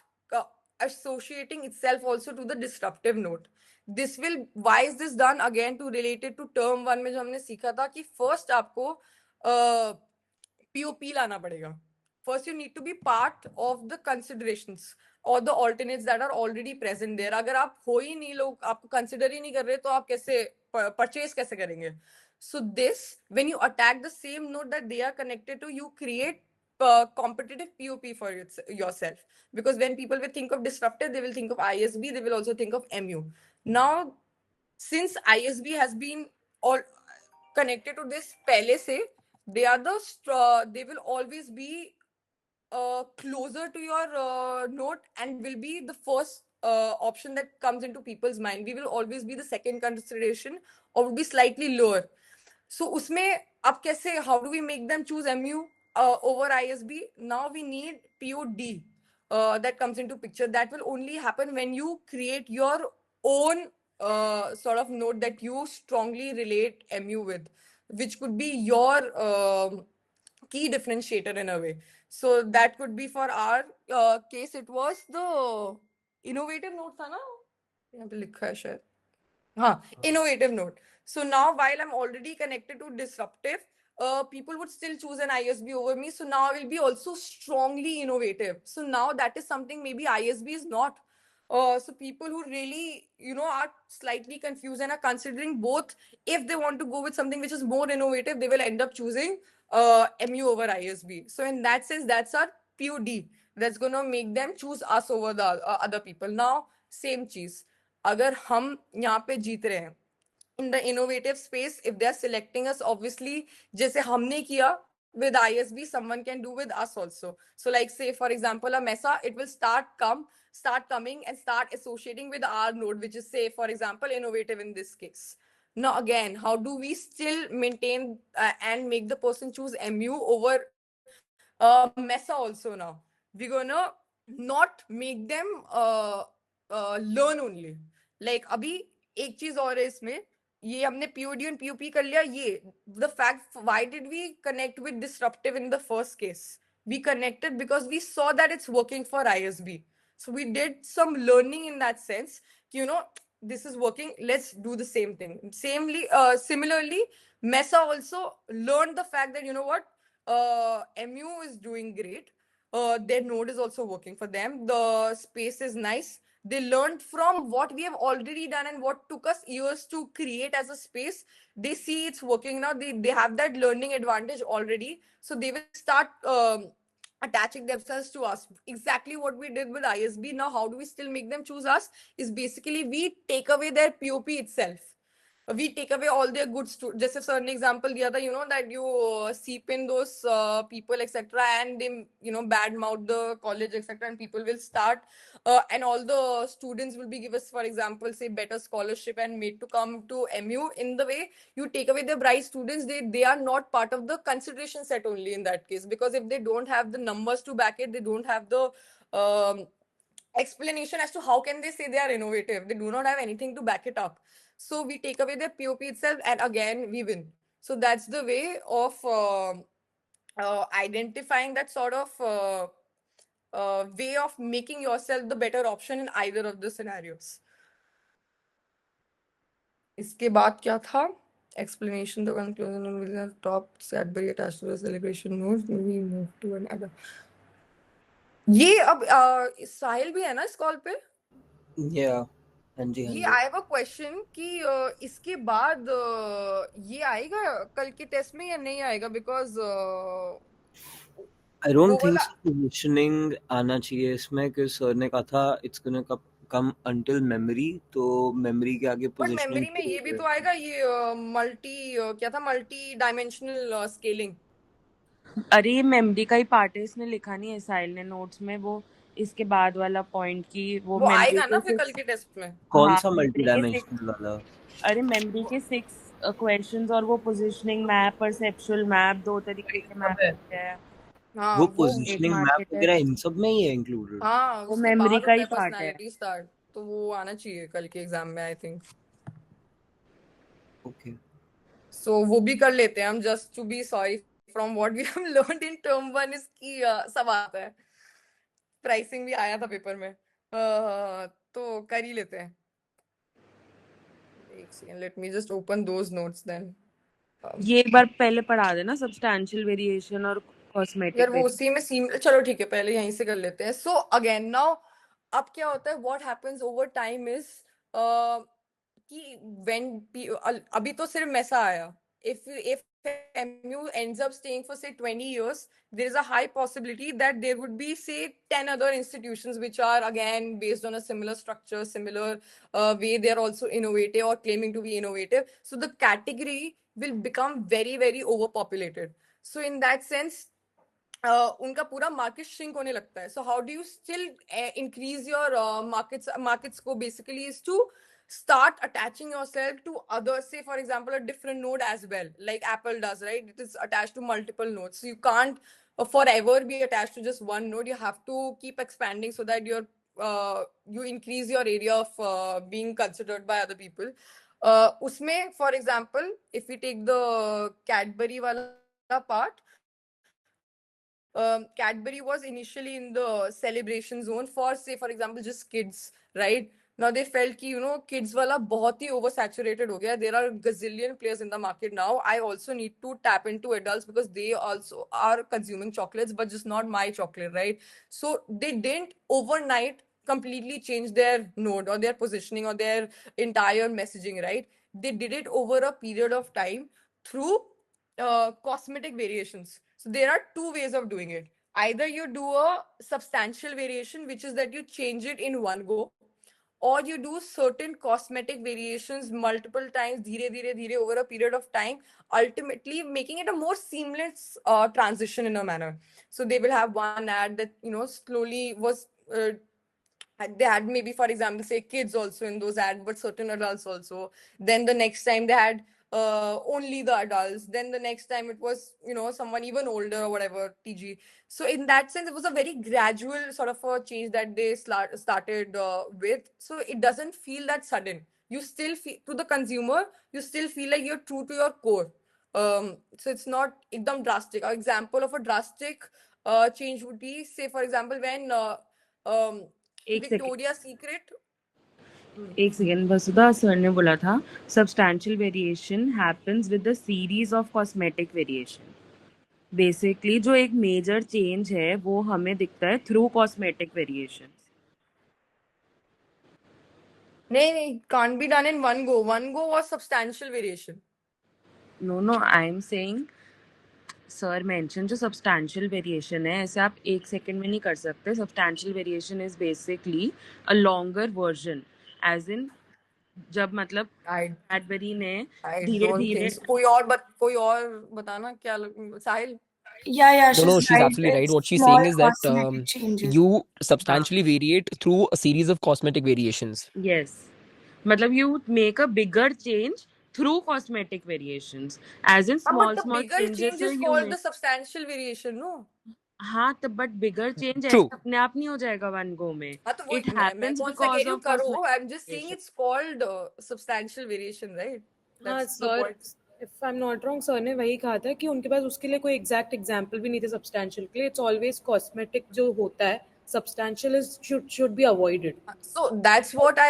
associating itself also to the disruptive node. This will, why is this done? Again, to relate it to term 1 में जो हमने सीखा था कि first आपको POP लाना पड़ेगा. First you need to be part of the considerations or the alternates that are already present there. अगर आप हो ही नहीं, लोग आपको consider ही नहीं कर रहे, तो आप कैसे purchase कैसे करेंगे? So this, when you attack the same node that they are connected to, you create competitive POP for yourself. Because when people will think of disruptive, they will think of ISB, they will also think of MU. Now, since ISB has been all connected to this pehle se, they will always be closer to your node and will be the first option that comes into people's mind. We will always be the second consideration or will be slightly lower. So उसमें अब कैसे, how do we make them choose MU over ISB? Now we need POD that comes into picture. That will only happen when you create your own sort of node that you strongly relate MU with, which could be your key differentiator in a way. So that could be for our case, it was the innovative node था ना, यहाँ पे लिखा है शायद, हाँ, innovative node. So now while I'm already connected to disruptive, people would still choose an ISB over me. So now I will be also strongly innovative. So now that is something maybe ISB is not. So people who really, are slightly confused and are considering both, if they want to go with something which is more innovative, they will end up choosing MU over ISB. So in that sense, that's our POD. That's going to make them choose us over the other people. Now, same cheese. अगर हम यहाँ पे जीत रहे हैं in the innovative space, if they are selecting us, obviously जैसे हमने किया with ISB, someone can do with us also. So like say for example a Mesa, it will start coming and start associating with our node, which is say for example innovative in this case. Now again, how do we still maintain and make the person choose MU over Mesa also? Now we're gonna not make them learn only. Like अभी एक चीज और है इसमें, ये हमने POD and POP कर लिया. ये the fact, why did we connect with disruptive in the first case? We connected because we saw that it's working for ISB. So we did some learning in that sense. You know, this is working. Let's do the same thing. Similarly, Mesa also learned the fact that, you know what, MU is doing great. Their node is also working for them. The space is nice. They learned from what we have already done and what took us years to create as a space. They see it's working now. They have that learning advantage already. So they will start attaching themselves to us. Exactly what we did with ISB. Now, how do we still make them choose us? Is basically we take away their POP itself. We take away all their good students. Just a certain example the other, you know, that you seep in those people, etc., and they, you know, bad mouth the college, etc., and people will start, and all the students will be given, for example, say better scholarship and made to come to MU. In the way you take away the bright students, they are not part of the consideration set only in that case, because if they don't have the numbers to back it, they don't have the explanation as to how can they say they are innovative. They do not have anything to back it up. So we take away their POP itself, and again we win. So that's the way of identifying that sort of way of making yourself the better option in either of the scenarios. इसके बाद क्या था? Explanation, the conclusion will have top Cadbury attached to the celebration notes. We move to another. ये अब साहिल भी है ना इस कॉल पे? Yeah. हाँ जी हाँ ये जी. आई हैव अ क्वेश्चन कि इसके बाद ये आएगा कल के टेस्ट में या नहीं आएगा? बिकॉज I don't वो think वाला so positioning आना चाहिए इसमें, क्योंकि सर ने कहा था it's gonna come until memory, तो memory के आगे बट positioning मेमोरी में ये भी तो आएगा, ये मल्टी क्या था, मल्टी डायमेंशनल स्केलिंग. अरे ये मेमोरी का ही पार्ट है, इसने लिखा नहीं है साहिल ने नोट्स में, वो इसके बाद वाला पॉइंट की वो वो मेमोरी आएगा ना के फिर कल 6. के टेस्ट में. कौन हाँ सा मेमोरी के 6. multi-dimensional वाला? अरे मेमोरी के 6 क्वेश्चंस और वो पोजीशनिंग मैप, परसेप्चुअल मैप, 2 तरीके के मैप होते हैं. हाँ वो वो positioning map market वगैरह है. इन सब में ही है included? हाँ वो उसके मेमोरी बाद का होता ही है पार्ट है. पर्सनालिटी स्टार्ट, तो वो आना चाहिए कल के एग्जाम में आई थिंक. Okay. सो वो भी कर लेते हैं हम, just to be sorry from what we have learned in term 1 इसकी सब आता है. प्राइसिंग भी आया था पेपर में. तो कर ही लेते हैं. एक second, let me just open those notes then. ये एक बार पहले पढ़ा देना, सब्सटैंशियल वेरिएशन और कॉस्मेटिक यार वो वेरिएशन. उसी में सीम, चलो ठीक है पहले यहीं से कर लेते हैं. सो अगेन नाउ, अब क्या होता है, what happens over time is कि व्हेन अभी तो सिर्फ मैसा आया. if MU ends up staying for say 20 years, there is a high possibility that there would be say 10 other institutions which are again based on a similar structure, similar way. They are also innovative or claiming to be innovative. So the category will become very, very overpopulated. So in that sense, उनका पूरा market shrink होने लगता है. So how do you still increase your market scope? Basically is to start attaching yourself to others, say for example a different node as well, like Apple does, right? It is attached to multiple nodes, so you can't forever be attached to just one node. You have to keep expanding so that you increase your area of being considered by other people. Usme, for example, if we take the Cadbury wala part, Cadbury was initially in the celebration zone for, say, for example, just kids, right? Now they felt कि, you know, kids wala बहुत ही oversaturated हो गया. There are gazillion players in the market now. I also need to tap into adults because they also are consuming chocolates, but just not my chocolate, right? So they didn't overnight completely change their node or their positioning or their entire messaging, right? They did it over a period of time through cosmetic variations. So there are two ways of doing it. Either you do a substantial variation, which is that you change it in one go, or you do certain cosmetic variations multiple times, dhire over a period of time, ultimately making it a more seamless transition in a manner. So they will have one ad that, you know, slowly was they had maybe, for example, say kids also in those ads, but certain adults also. Then the next time they had only the adults. Then the next time it was, you know, someone even older or whatever, TG. So in that sense, it was a very gradual sort of a change that they started with. So it doesn't feel that sudden. you still feel, to the consumer, you still feel like you're true to your core. So it's not ekdam drastic. An example of a drastic change would be, say for example, when एक second Victoria's Secret. एक second वसुधा sir ने बोला था substantial variation happens with the series of cosmetic variation. Basically जो एक major change है वो हमें दिखता है थ्रू कॉस्मेटिक वेरिएशन. नहीं, can't be done in one go. One go was substantial variation. No, I am saying sir mention जो substantial variation है ऐसे आप एक सेकंड में नहीं कर सकते. Substantial variation is basically a longer version, as in जब मतलब कैडबरी ने I धीरे don't धीरे think so. कोई और बताना क्या साहिल. No, she's absolutely right. What she's saying is that you substantially variate through a series of cosmetic variations. yes मतलब you make a bigger change through cosmetic variations, as in small But the small bigger changes change is you called make. the substantial variation, no? हाँ तो but bigger change True. अपने आप नहीं हो जाएगा one go में. हाँ तो It वही मैं happens कौन सा कह because रही हूँ of करो. cosmetic I'm just saying it's called substantial variation, right? हाँ That's the sir, point. If I am not wrong, sir ने वही कहा था कि उनके पास उसके लिए कोई एग्जैक्ट एग्जांपल भी नहीं थे सब्सटैंशियल के लिए. इट्स ऑलवेज कॉस्मेटिक जो होता है, substantial is should be avoided. So that's what I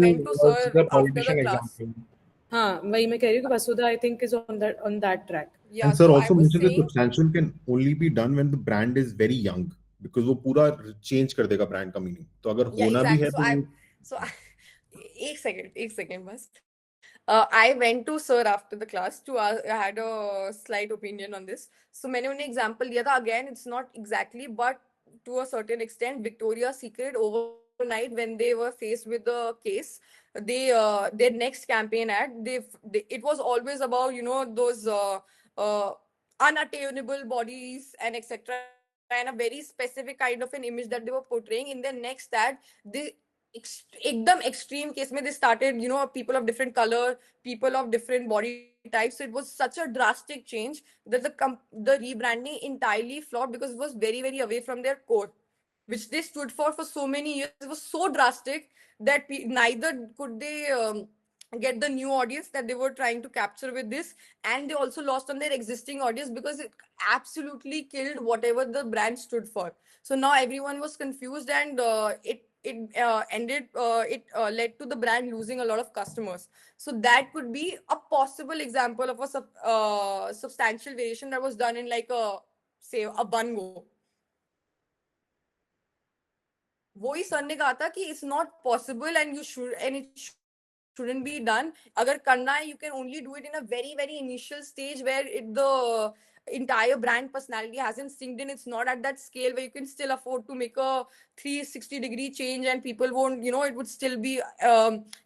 went to sir the after the politician class. example. हाँ वही मैं कह रही हूँ कि Vasudha I think is on that track. Yeah, And sir so I also was mentioned that saying substantial can only be done when the brand is very young, because वो पूरा change कर देगा brand का meaning. तो अगर yeah, होना भी exactly. है तो एक second बस. I went to sir after the class to I had a slight opinion on this. So मैंने उन्हें example दिया था. Again, it's not exactly, but to a certain extent, Victoria's Secret overnight when they were faced with the case, they their next campaign ad, it was always about those unattainable bodies and etc. and a very specific kind of an image that they were portraying in their next ad. They एकदम extreme case में they started people of different color, people of different body types. So it was such a drastic change that the rebranding entirely flopped because it was very very away from their core, which they stood for so many years. It was so drastic that neither could they get the new audience that they were trying to capture with this, and they also lost on their existing audience because it absolutely killed whatever the brand stood for. So now everyone was confused, and it led to the brand losing a lot of customers. So that could be a possible example of a substantial variation that was done in like a one go. वही sir ने कहा था कि it's not possible and it shouldn't be done. अगर करना है, you can only do it in a very very initial stage where the entire brand personality hasn't synced in. It's not at that scale where you can still afford to make a 360-degree change and people won't, it would still be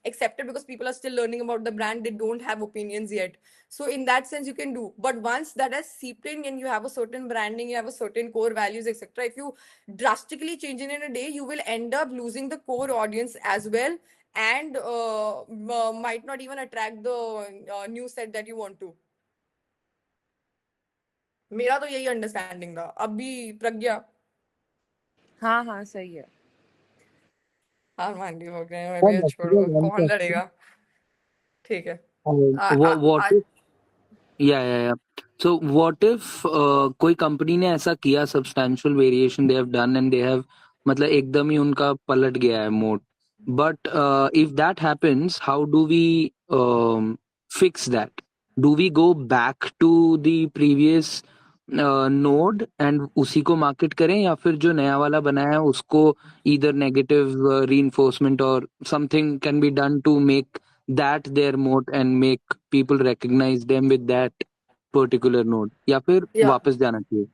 accepted because people are still learning about the brand. They don't have opinions yet. So in that sense, you can do. But once that has seeped in and you have a certain branding, you have a certain core values, etc. If you drastically change it in a day, you will end up losing the core audience as well, and might not even attract the new set that you want to. मेरा तो यही understanding था. अभी प्रज्ञा. हाँ सही है. हाँ मान ली हो गए. छोड़ो, कौन लड़ेगा. ठीक है. What if yeah so what if कोई कंपनी ने ऐसा किया, substantial variation they have done and they have मतलब एकदम ही उनका पलट गया है mode, but if that happens, how do we fix that? Do we go back to the previous node and उसी को market करें, या फिर जो नया वाला बनाया है उसको either negative reinforcement or something can be done to make that their mode and make people recognize them with that particular node, या फिर वापस जाना चाहिए?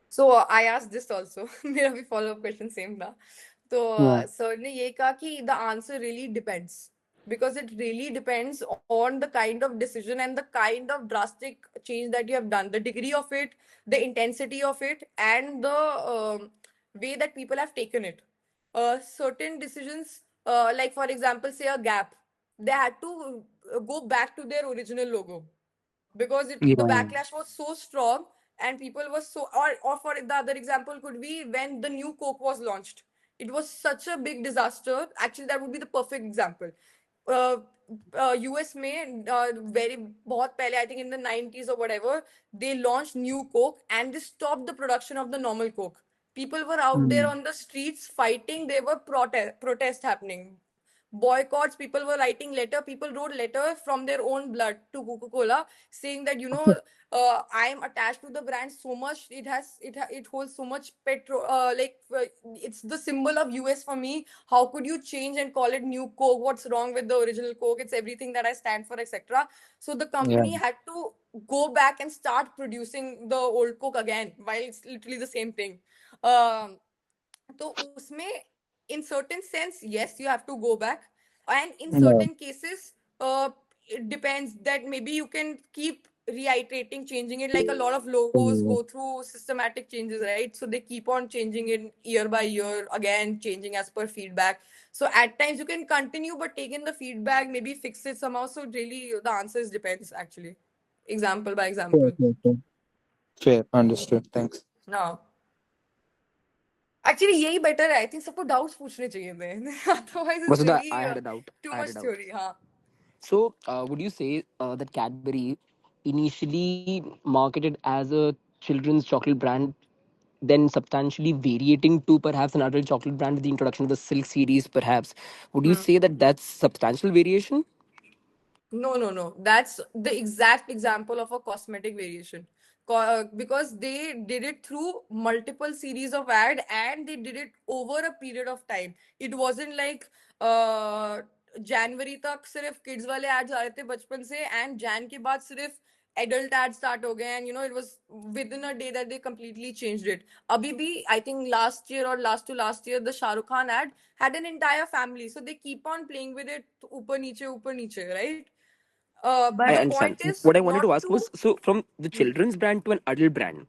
So I asked this also. मेरा भी follow up question same था. तो sir ने ये कहा कि the answer really depends, because it really depends on the kind of decision and the kind of drastic change that you have done, the degree of it, the intensity of it, and the way that people have taken it. Certain decisions, like for example, say a Gap, they had to go back to their original logo because the backlash was so strong and people were so, or for the other example could be when the new Coke was launched. It was such a big disaster. Actually, that would be the perfect example. US में very बहुत पहले, I think in the 90s or whatever, they launched new Coke and they stopped the production of the normal Coke. People were out there on the streets fighting. There were protests happening, boycotts. People were writing letter. People wrote letter from their own blood to Coca-Cola saying that, you know, I am attached to the brand so much. It holds so much it's the symbol of US for me. How could you change and call it new Coke? What's wrong with the original Coke? It's everything that I stand for, etc. So the company had to go back and start producing the old Coke again, while it's literally the same thing. तो उसमें in certain sense, yes, you have to go back, and in certain cases, it depends that maybe you can keep reiterating, changing it. Like a lot of logos go through systematic changes, right? So they keep on changing it year by year, again changing as per feedback. So at times you can continue, but take in the feedback, maybe fix it somehow. So really, the answers depends actually, example by example. Fair, understood. Thanks. No. Actually, यही better है. I think सबको doubts पूछने चाहिए थे. Otherwise, it's Vasudha, really I had a doubt. too I had much a doubt. theory. हाँ. So, would you say that Cadbury initially marketed as a children's chocolate brand, then substantially variating to perhaps an adult chocolate brand with the introduction of the Silk series, perhaps? Would you say that that's substantial variation? No. That's the exact example of a cosmetic variation. Because they did it through multiple series of ad and they did it over a period of time. It wasn't like जनवरी तक सिर्फ kids वाले ads आ रहे थे बचपन से and Jain के बाद सिर्फ adult ads start ho gaye, and you know it was within a day that they completely changed it. Abhi bhi, I think last year or last to last year, the Shah Rukh Khan ad had an entire family, so they keep on playing with it, upar niche, right? I But the understand. point is What I wanted not to ask to. was, so from the children's brand to an adult brand,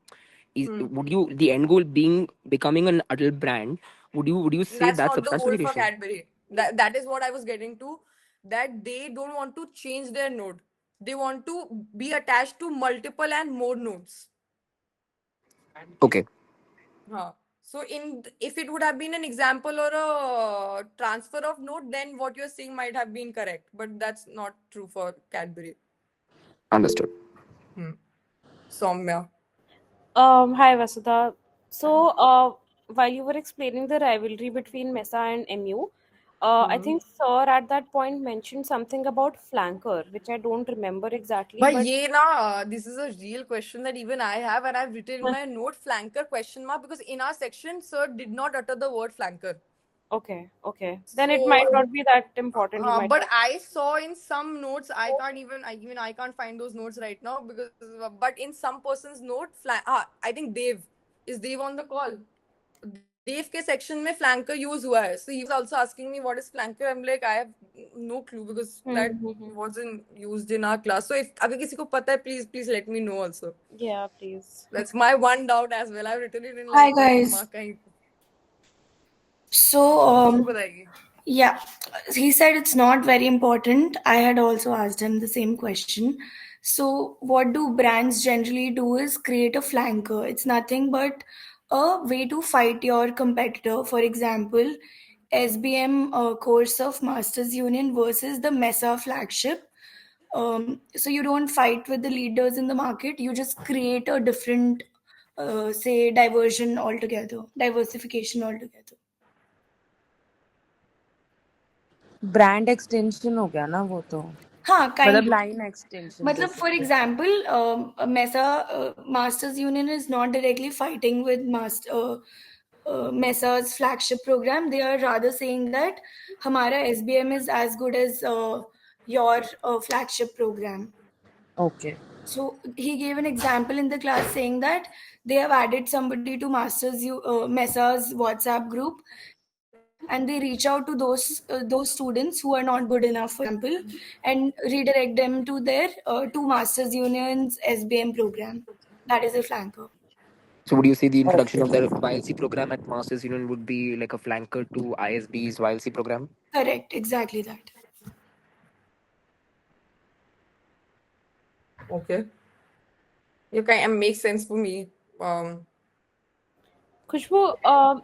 Hmm. would you, the end goal being becoming an adult brand, would you say That's that's not the substantial goal for variation? Cadbury. That is what I was getting to. That they don't want to change their node. They want to be attached to multiple and more nodes. Okay. So if it would have been an example or a transfer of node, then what you're saying might have been correct. But that's not true for Cadbury. Understood. Soumya. Hi, Vasudha. So, while you were explaining the rivalry between Mesa and MU, I think Sir at that point mentioned something about flanker, which I don't remember exactly. But But ye na, this is a real question that even I have, and I've written in my note flanker question mark, because in our section, Sir did not utter the word flanker. okay. Then it might not be that important. You might But not. I saw in some notes, I can't find those notes right now, because but in some person's note, I think Dev on the call. Dev के section में flanker use हुआ है. So he was also asking me what is flanker. I'm like, I have no clue, because that wasn't used in our class. So if अगर किसी को पता है, please let me know also. Yeah, please. That's my one doubt as well. I've written it in Hi, like guys. mark कहीं. So, उसको बताएगी. yeah, he said it's not very important. I had also asked him the same question. So, what do brands generally do is create a flanker. It's nothing but a way to fight your competitor. For example, SBM course of Masters Union versus the Mesa flagship. So you don't fight with the leaders in the market. You just create a different, say, diversification altogether. Brand extension हो गया ना वो तो. हाँ, kind मतलब of. line extension. मतलब for example, Mesa Masters Union is not directly fighting with Mesa's flagship program. They are rather saying that हमारा SBM is as good as your flagship program. Okay. So he gave an example in the class saying that they have added somebody to Mesa's WhatsApp group, and they reach out to those students who are not good enough, for example, and redirect them to their to Masters Union's SBM program. That is a flanker. So would you say the introduction of the YLC program at Masters Union would be like a flanker to ISB's YLC program? Correct, exactly that. Okay. You can make sense for me. Khushbu,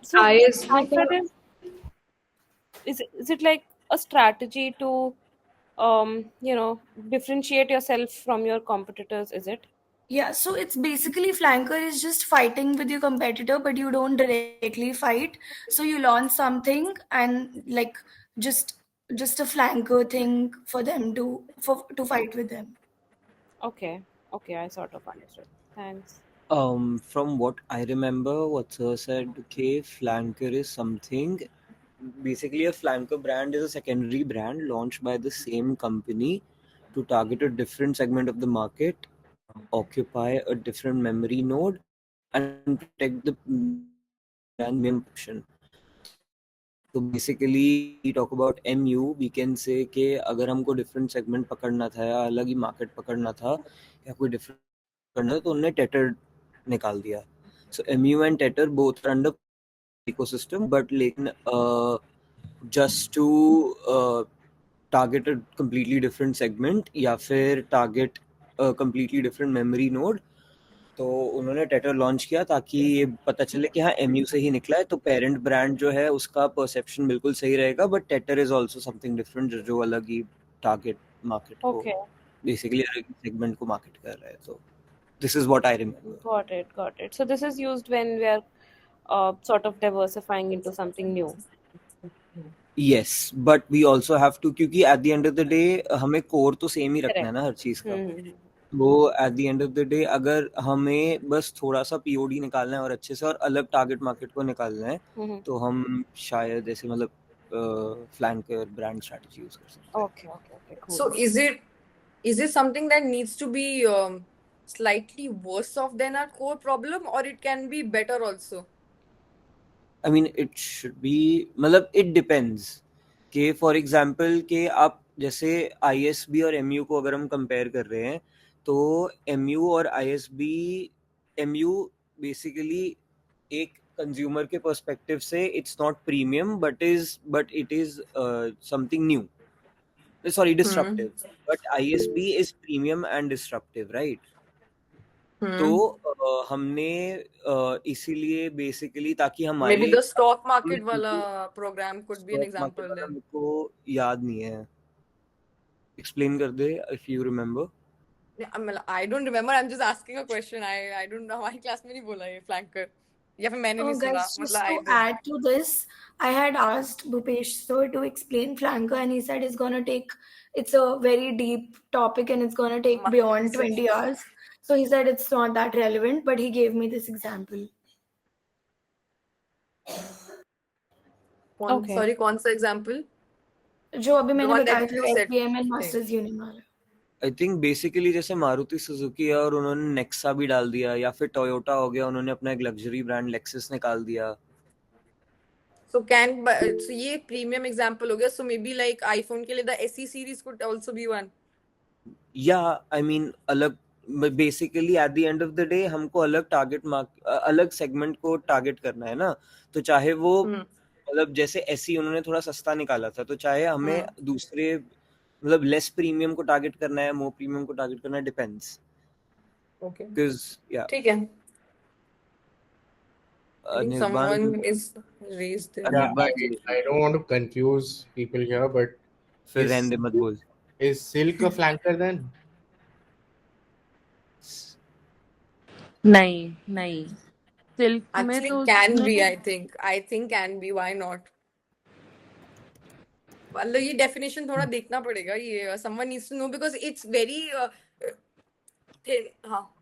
so ISB answer is it like a strategy to differentiate yourself from your competitors, is it? Yeah, so it's basically flanker is just fighting with your competitor, but you don't directly fight. So you launch something and like just just a flanker thing for them to fight with them. Okay, I sort of understood. Thanks. From what I remember, what Sir said, okay, flanker is something. Basically, a flanker brand is a secondary brand launched by the same company to target a different segment of the market, occupy a different memory node, and protect the brand option. So basically, we talk about MU, we can say कि अगर हमको different segment पकड़ना था या अलग ही market पकड़ना था या कोई different करना था तो उन्होंने Tether निकाल दिया. So MU and Tether both are under ecosystem, but लेकिन just to target a completely different segment या फिर target a completely different memory node, तो उन्होंने टेटर लॉन्च किया ताकि ये पता चले कि हाँ एमयू से ही निकला है, तो पेरेंट ब्रांड जो है उसका परसेप्शन बिल्कुल सही रहेगा, but tater is also something different जो अलग ही टारगेट मार्केट को Okay, बेसिकली अलग सेगमेंट को मार्केट कर रहा है. तो this is what I remember. got it. So this is used when we are sort of diversifying into something new. Yes, but we also have to, क्योंकि at the end of the day हमें core तो same ही रखना है Correct. ना हर चीज का. हम्म. वो at the end of the day अगर हमें बस थोड़ा सा पीओडी निकालना है और अच्छे से और अलग टारगेट मार्केट को निकालना है, हम्म. तो हम शायद ऐसे मतलब फ्लैंकर ब्रांड स्ट्रेटजी यूज कर सकते हैं. Okay, cool. So is it something that needs to be slightly worse off than our core problem, or it can be better also? I mean it should be, मतलब it depends कि for example कि आप जैसे ISB और MU को अगर हम compare कर रहे हैं, तो एमयू और आईएसबी, एमयू बेसिकली एक कंज्यूमर के पर्सपेक्टिव से it's not premium but it is something new, sorry disruptive, but ISB is premium and disruptive, right? तो हमने इसीलिए बेसिकली ताकि हमारे Maybe the stock market wala program could be an stock market example वाला then. मुझको याद नहीं है, एक्सप्लेन कर they if you remember. Yeah, I don't remember. I'm just asking a question. I don't know. हमारी class में नहीं बोला ये flanker. या फिर मैंने नहीं सुना. Guys, just मतलब I to did. add to this, I had asked Bhupesh sir to explain flanker, and he said it's a very deep topic and it's gonna take beyond 20 hours. So he said it's not that relevant, but he gave me this example. Okay. Sorry, कौन सा example? जो अभी मैंने one that बताया था you said. SBM and Masters Unimar. I think basically जैसे Maruti Suzuki है और उन्होंने नेक्सा भी डाल दिया, या फिर टोयोटा हो गया, उन्होंने अपना एक लग्जरी ब्रांड लेक्सस निकाल दिया. So ये premium example हो गया. So maybe like iPhone के लिए the SE series could also be one. या आई मीन अलग, basically eight the end of the day हमको अलग टारगेट अलग सेगमेंट को टारगेट करना है ना, तो चाहे वो मतलब जैसे एसई उन्होंने थोड़ा सस्ता निकाला था, तो चाहे हमें दूसरे मतलब लेस प्रीमियम को टारगेट करना है, मोर प्रीमियम को टारगेट करना है, डिपेंड्स. Okay. बिकॉज़ या ठीक है. I think someone is raised there. Yeah, I don't want to confuse people here, but फिर रहने दे, मत बोल. is Silk a flanker then? नहीं. Silk में Actually तो can be, I think can be. Why not? मतलब ये definition थोड़ा देखना पड़ेगा. ये someone needs to know because it's very thin. हाँ.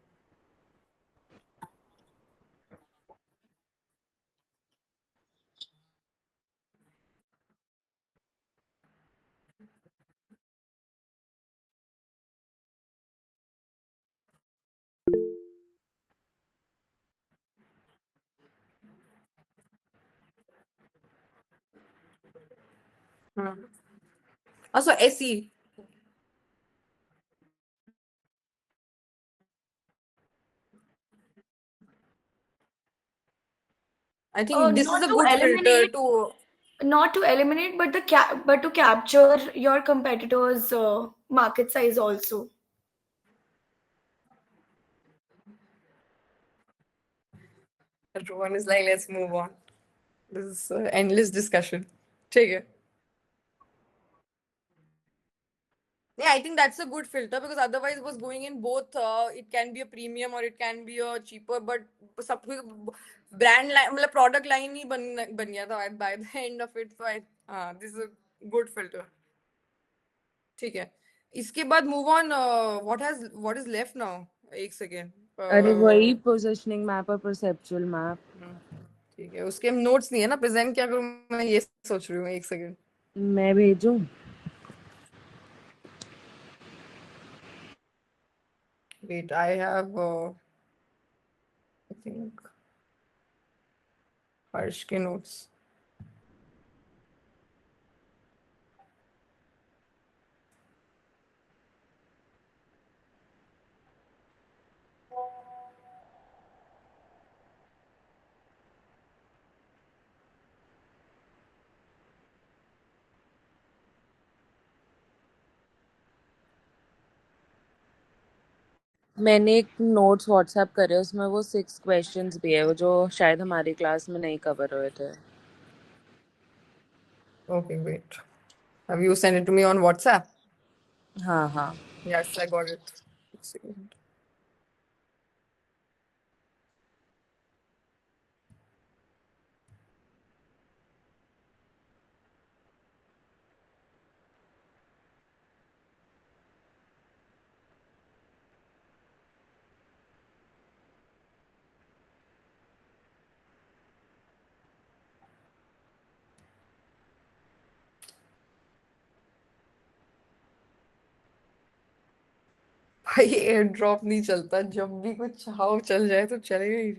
Also SE. I think this is a good filter to. Not to eliminate, but to capture your competitors' market size also. Everyone is like, let's move on. This is endless discussion. ठीक है. Yeah, I think that's a good filter because otherwise it was going in both. It can be a premium or it can be a cheaper, but सब brand line मतलब product line ही बन गया था by the end of it. So this is a good filter. ठीक है. इसके बाद move on. What is left now? एक second. अरे वही पोजिशनिंग मैप और परसेप्चुअल मैप. ठीक है. उसके नोट्स नहीं है ना. प्रेजेंट क्या करूँ मैं ये सोच रही हूँ. एक सेकेंड. मैं भेजूं. Wait, I have I think Harsh के notes. मैंने एक नोट्स व्हाट्सएप करे, उसमें वो 6 क्वेश्चंस भी है, वो जो शायद हमारी क्लास में नहीं कवर हुए थे. Okay, wait. Have you sent it to me on WhatsApp? हाँ हाँ. Yes, I got it. एक second. भाई एयर ड्रॉप नहीं चलता. जब भी कुछ चाहो चल जाए तो चलेगा ही.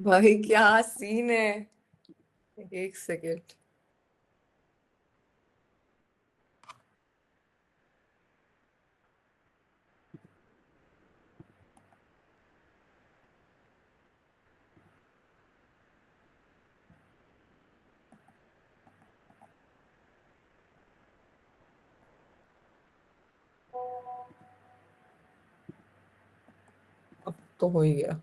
भाई क्या सीन है. एक सेकेंड. अब तो हो ही गया.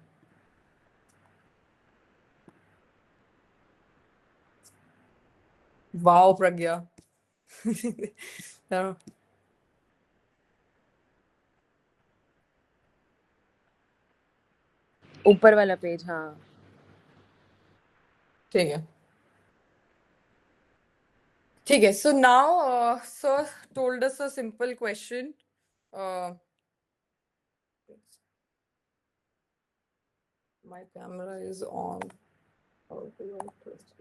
वाओ प्रज्ञा. हाँ, ऊपर वाला पेज. हाँ. ठीक है. ठीक है. So now sir told us a simple question. My camera is on. How do I press it?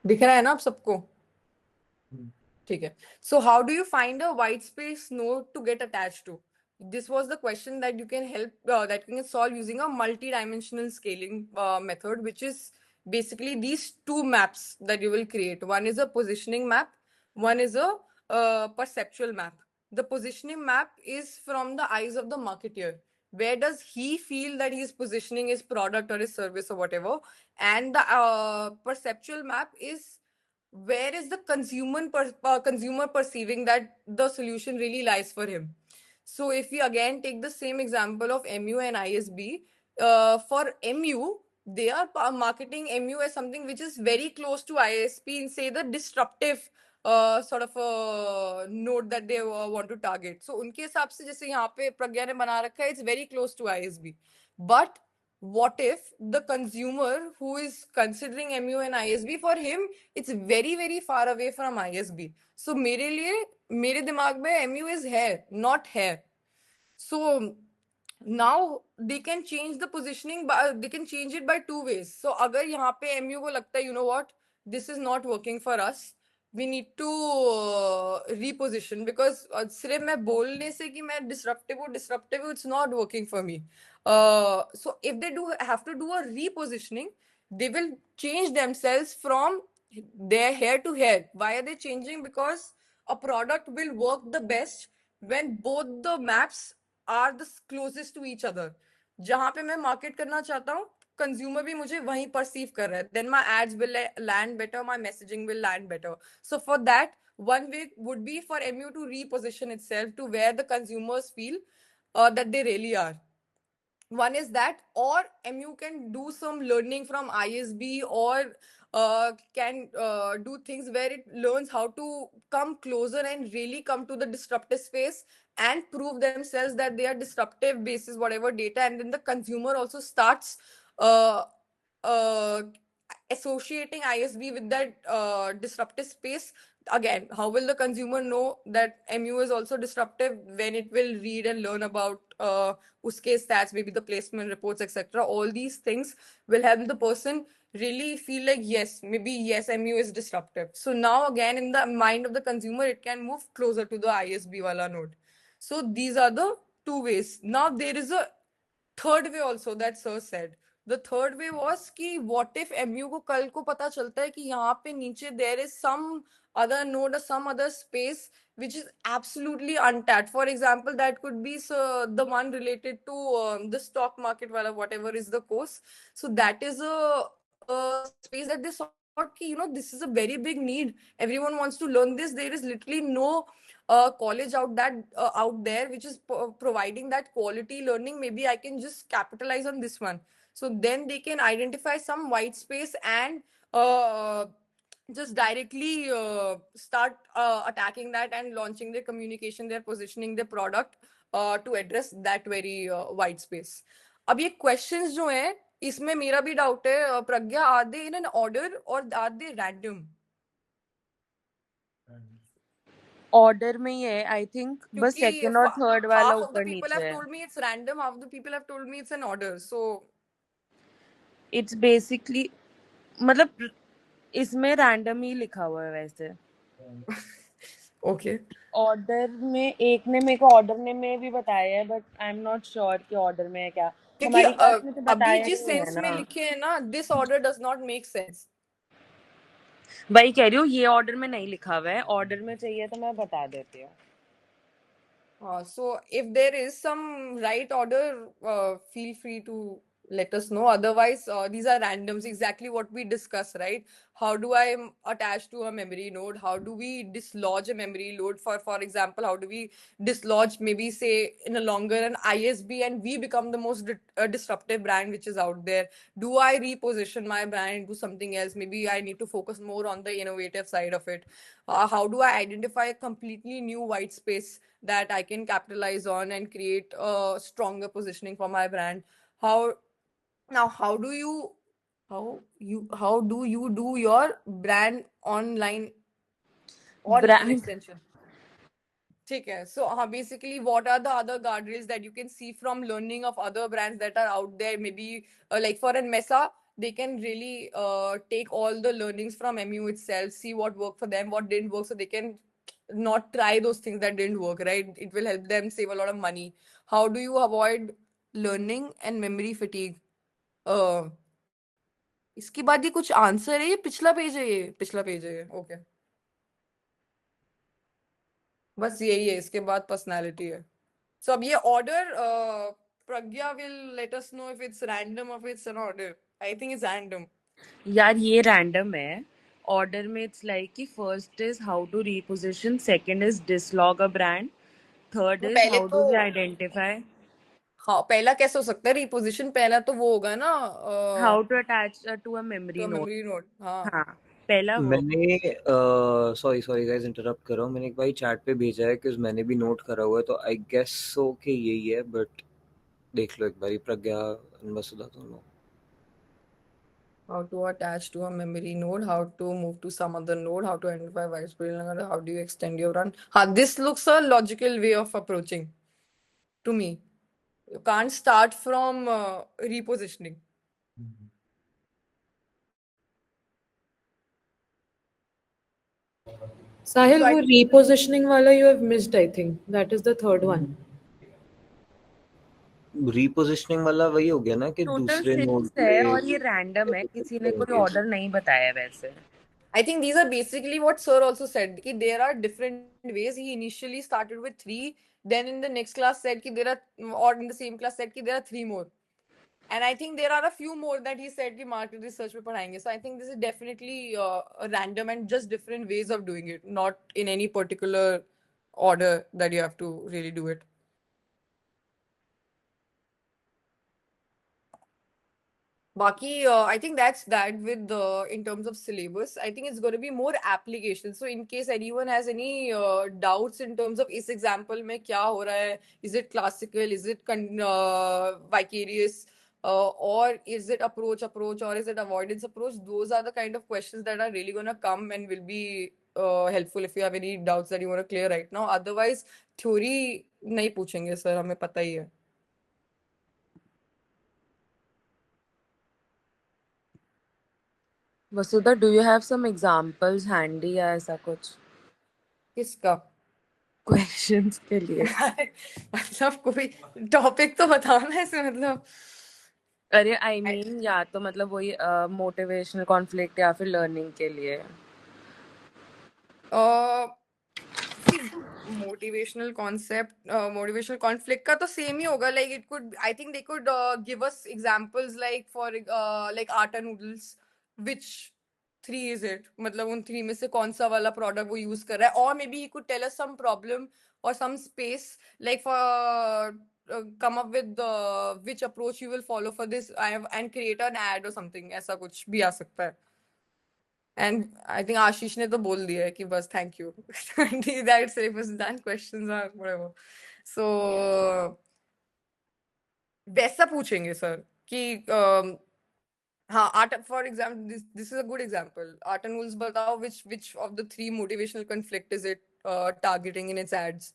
दिख रहा है ना आप सबको. ठीक है. So how do you find a white space node to get attached to? This was the question that you can help that you can solve using a multi-dimensional scaling method, which is basically these two maps that you will create. One is a positioning map, one is a perceptual map. The positioning map is from the eyes of the marketeer. Where does he feel that he is positioning his product or his service or whatever? And the perceptual map is where is the consumer perceiving that the solution really lies for him. So if we again take the same example of MU and ISB, for MU they are marketing MU as something which is very close to ISP in say the disruptive sort of a node that they want to target. So उनके हिसाब से जैसे यहाँ पे प्रज्ञा ने बना रखा है, it's very close to ISB. But what if the consumer who is considering MU and ISB, for him it's very very far away from ISB. So मेरे लिए मेरे दिमाग में MU is here, not here. So now they can change the positioning they can change it by two ways. So अगर यहाँ पे MU को लगता है, you know what, this is not working for us, we need to reposition, because सिर्फ मैं बोलने से कि मैं disruptive हूँ, it's not working for me. So if they have to do a repositioning, they will change themselves from their here to here. Why are they changing? Because a product will work the best when both the maps are the closest to each other. जहां पे मैं market करना चाहता हूँ, consumer भी मुझे वहीं perceive कर रहा है, then my ads will land better, my messaging will land better. So for that, one way would be for MU to reposition itself to where the consumers feel that they really are. One is that, or MU can do some learning from ISB, or can do things where it learns how to come closer and really come to the disruptive space and prove themselves that they are disruptive basis whatever data, and then the consumer also starts uh, uh, associating ISB with that disruptive space. Again, how will the consumer know that MU is also disruptive? When it will read and learn about uske stats, maybe the placement reports, etc. All these things will help the person really feel like, yes, maybe yes, MU is disruptive. So now again, in the mind of the consumer, it can move closer to the ISB wala node. So these are the two ways. Now there is a third way also that sir said. The third way was कि what if MU को कल को पता चलता है कि यहाँ पे नीचे there is some other node or some other space which is absolutely untapped. For example, that could be the one related to the stock market wala, whatever is the course. So that is a space that they thought कि, you know, this is a very big need. Everyone wants to learn this. There is literally no college out there which is providing that quality learning. Maybe I can just capitalize on this one. So then they can identify some white space and just directly start attacking that and launching their communication, their positioning, their product to address that very white space. अब ये questions जो हैं, इसमें मेरा भी doubt है, प्रज्ञा, are they in an order or are they random? Order में ही है आई थिंक, बस क्योंकि सेकंड और थर्ड वाला half of the ऊपर people नीचे have है. told me it's random, half of the people have told me it's an order. So it's basically, मतलब इसमें रैंडम ही लिखा हुआ है वैसे. okay. ऑर्डर में एक ने मेरे को ऑर्डर में भी बताया है, but I am not sure कि ऑर्डर में है क्या. क्योंकि हमारी क्लास में तो अभी बताया जिस नहीं है सेंस में ना. लिखे हैं ना, this order does not make sense. वही कह रही हूँ, ये ऑर्डर में नहीं लिखा हुआ है. ऑर्डर में चाहिए तो मैं बता देती हूँ. So if there is some right order, feel free to let us know. Otherwise, these are randoms, exactly what we discuss, right? How do I attach to a memory node? How do we dislodge a memory node? For example, how do we dislodge, maybe say in a longer an ISB, and we become the most disruptive brand which is out there? Do I reposition my brand into something else? Maybe I need to focus more on the innovative side of it. How do I identify a completely new white space that I can capitalize on and create a stronger positioning for my brand? How do you do your brand online extension? ठीक है. So basically, what are the other guardrails that you can see from learning of other brands that are out there? Maybe like for an Mesa, they can really take all the learnings from MU itself, see what worked for them, what didn't work, so they can not try those things that didn't work, right? It will help them save a lot of money. How do you avoid learning and memory fatigue? इसके बाद ये कुछ answer है, ये पिछला page है, ये पिछला पेज है. ओके, बस यही है, इसके बाद पर्सनालिटी है. सो अब ये order, Pragya will let us know if it's random और it's an order. I think it's random. यार ये रैंडम है. ऑर्डर में इट्स लाइक कि first is how to reposition, second is dislodge a brand, third is पहले how तो do we identify. हाँ, पहला कैसे हो सकता है रिपोजिशन? पहला तो वो होगा ना, how to attach to a memory node. Memory node. हाँ, हाँ, पहला वो. मैंने सॉरी गाइस इंटरप्ट कर रहा हूँ. मैंने एक बार चैट पे भेजा है कि मैंने भी नोट करा हुआ है, तो आई गेस सो कि यही है, बट देख लो एक बारी प्रज्ञा वसुधा तुम लोग. how to attach to a memory node, how to move to some other node, how to identify white space, how do you extend your run. हाँ, this looks a logical way of approaching. to me. You can't start from repositioning. Sahil, So I वो repositioning वाला you have missed, I think. That is the third one. Repositioning वाला वही हो गया ना कि total दूसरे नोड 6 है पे और ये रैंडम है, किसी ने कोई ऑर्डर नहीं बताया वैसे. I think these are basically what Sir also said. Ki there are different ways. He initially started with 3, then in the next class said ki there are, or in the same class said ki there are 3 more. And I think there are a few more that he said ki market research mein padhayenge. So I think this is definitely random and just different ways of doing it, not in any particular order that you have to really do it. Baki, I think that's that with the in terms of syllabus. I think it's going to be more application. So in case anyone has any doubts in terms of is example mein kya ho raha hai, is it classical, is it vicarious, or is it approach, or is it avoidance approach? Those are the kind of questions that are really going to come and will be helpful if you have any doubts that you want to clear right now. Otherwise, theory nahi पूछेंगे sir, हमें पता ही है. Vasudha, do you have some examples handy या ऐसा कुछ किसका? Questions के लिए? मतलब कोई टॉपिक तो बताओ ना इसमें, मतलब अरे आई मीन या तो मतलब वही मोटिवेशनल कॉन्फ्लिक्ट या फिर लर्निंग के लिए. मोटिवेशनल कॉन्फ्लिक्ट का तो सेम ही होगा. Like it could, I think they could give us examples like for like आटा नूडल्स, व्हिच 3 इज इट, मतलब उन 3 में से कौन सा वाला प्रोडक्ट वो यूज कर रहा है. और maybe he could tell us some problem और some space like for come up with which approach you will follow for this, and create an ad or something. ऐसा कुछ भी आ सकता है. And I think Ashish ने तो बोल दिया है कि बस thank you. That syllabus done, questions are whatever. So वैसा पूछेंगे सर कि हाँ, art, for example, this is a good example. Art and rules बताओ which of the 3 motivational conflict is it targeting in its ads?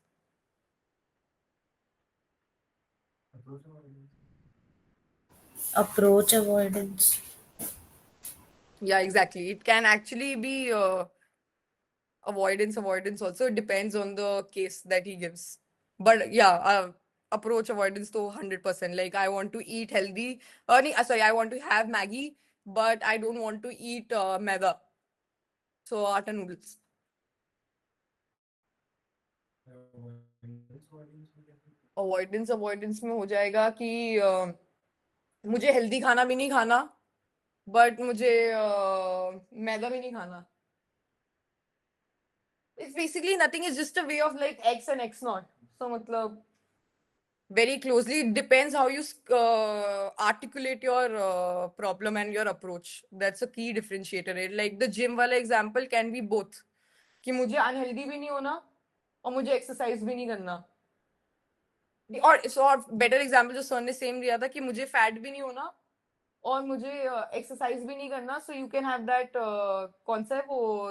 Approach avoidance. Yeah, exactly. It can actually be avoidance also. It depends on the case that he gives. But yeah, approach avoidance to 100%. Like I want to eat healthy. Sorry, I want to have Maggie, but I don't want to eat maida. So atta noodles. Avoidance में हो जाएगा कि मुझे healthy खाना भी नहीं खाना, but मुझे मैदा भी नहीं खाना. It's basically nothing. It's just a way of like X and X naught. So matlab very closely, it depends how you articulate your problem and your approach. That's a key differentiator. Like the gym wala example can be both. कि मुझे unhealthy भी नहीं होना और मुझे exercise भी नहीं करना. और better example जो सर ने same दिया था कि मुझे fat भी नहीं होना और मुझे exercise भी नहीं करना. So you can have that concept,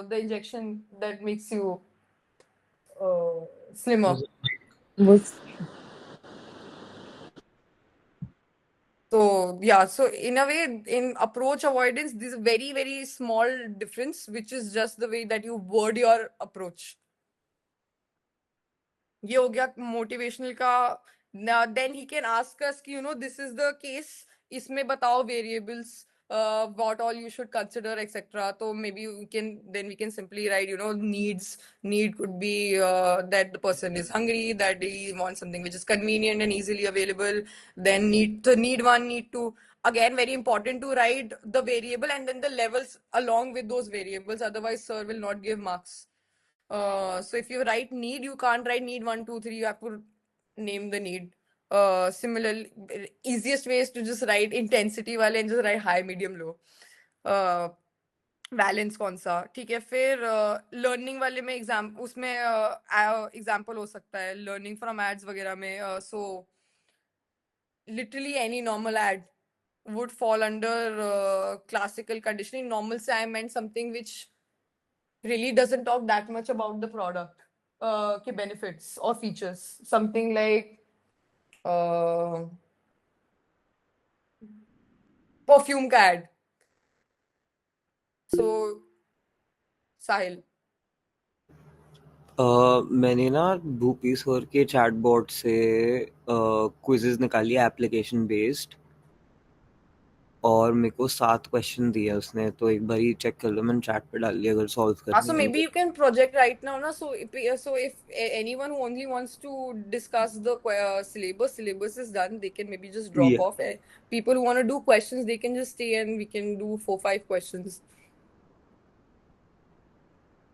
the injection that makes you slimmer. So yeah, so in a way, in approach avoidance, this is a very, very small difference, which is just the way that you word your approach. ये हो गया motivational का. Now, then he can ask us कि, you know, this is the case, इसमें बताओ variables, what all you should consider, etc. So maybe we can simply write, you know, needs. Need could be that the person is hungry, that he wants something which is convenient and easily available. Then need 1, need 2. Again, very important to write the variable and then the levels along with those variables. Otherwise, sir will not give marks. So if you write need, you can't write need 1, 2, 3. You have to name the need. Similarly, easiest way is to just write intensity वाले and just write high, medium, low. Balance कौन सा, ठीक है. फिर learning वाले में उसमें example हो सकता है लर्निंग फ्रॉम एड्स वगैरह में. So literally any normal ad would fall under classical conditioning. Normal say I meant something which really doesn't talk that much about the product, benefits or features. Something like perfume का add. So साहिल. मैंने ना Bhupi sir के chatbot से quizzes निकाली application based और मेरे को 7 question दिए उसने, तो एक बार ही चेक कर लो, मैंने चैट पे डाल लिया अगर सॉल्व So करनी maybe you can project right now, na? So if anyone who only wants to discuss the syllabus is done, they can maybe just drop Yeah. off. People who want to do questions, they can just stay and we can do 4-5 questions.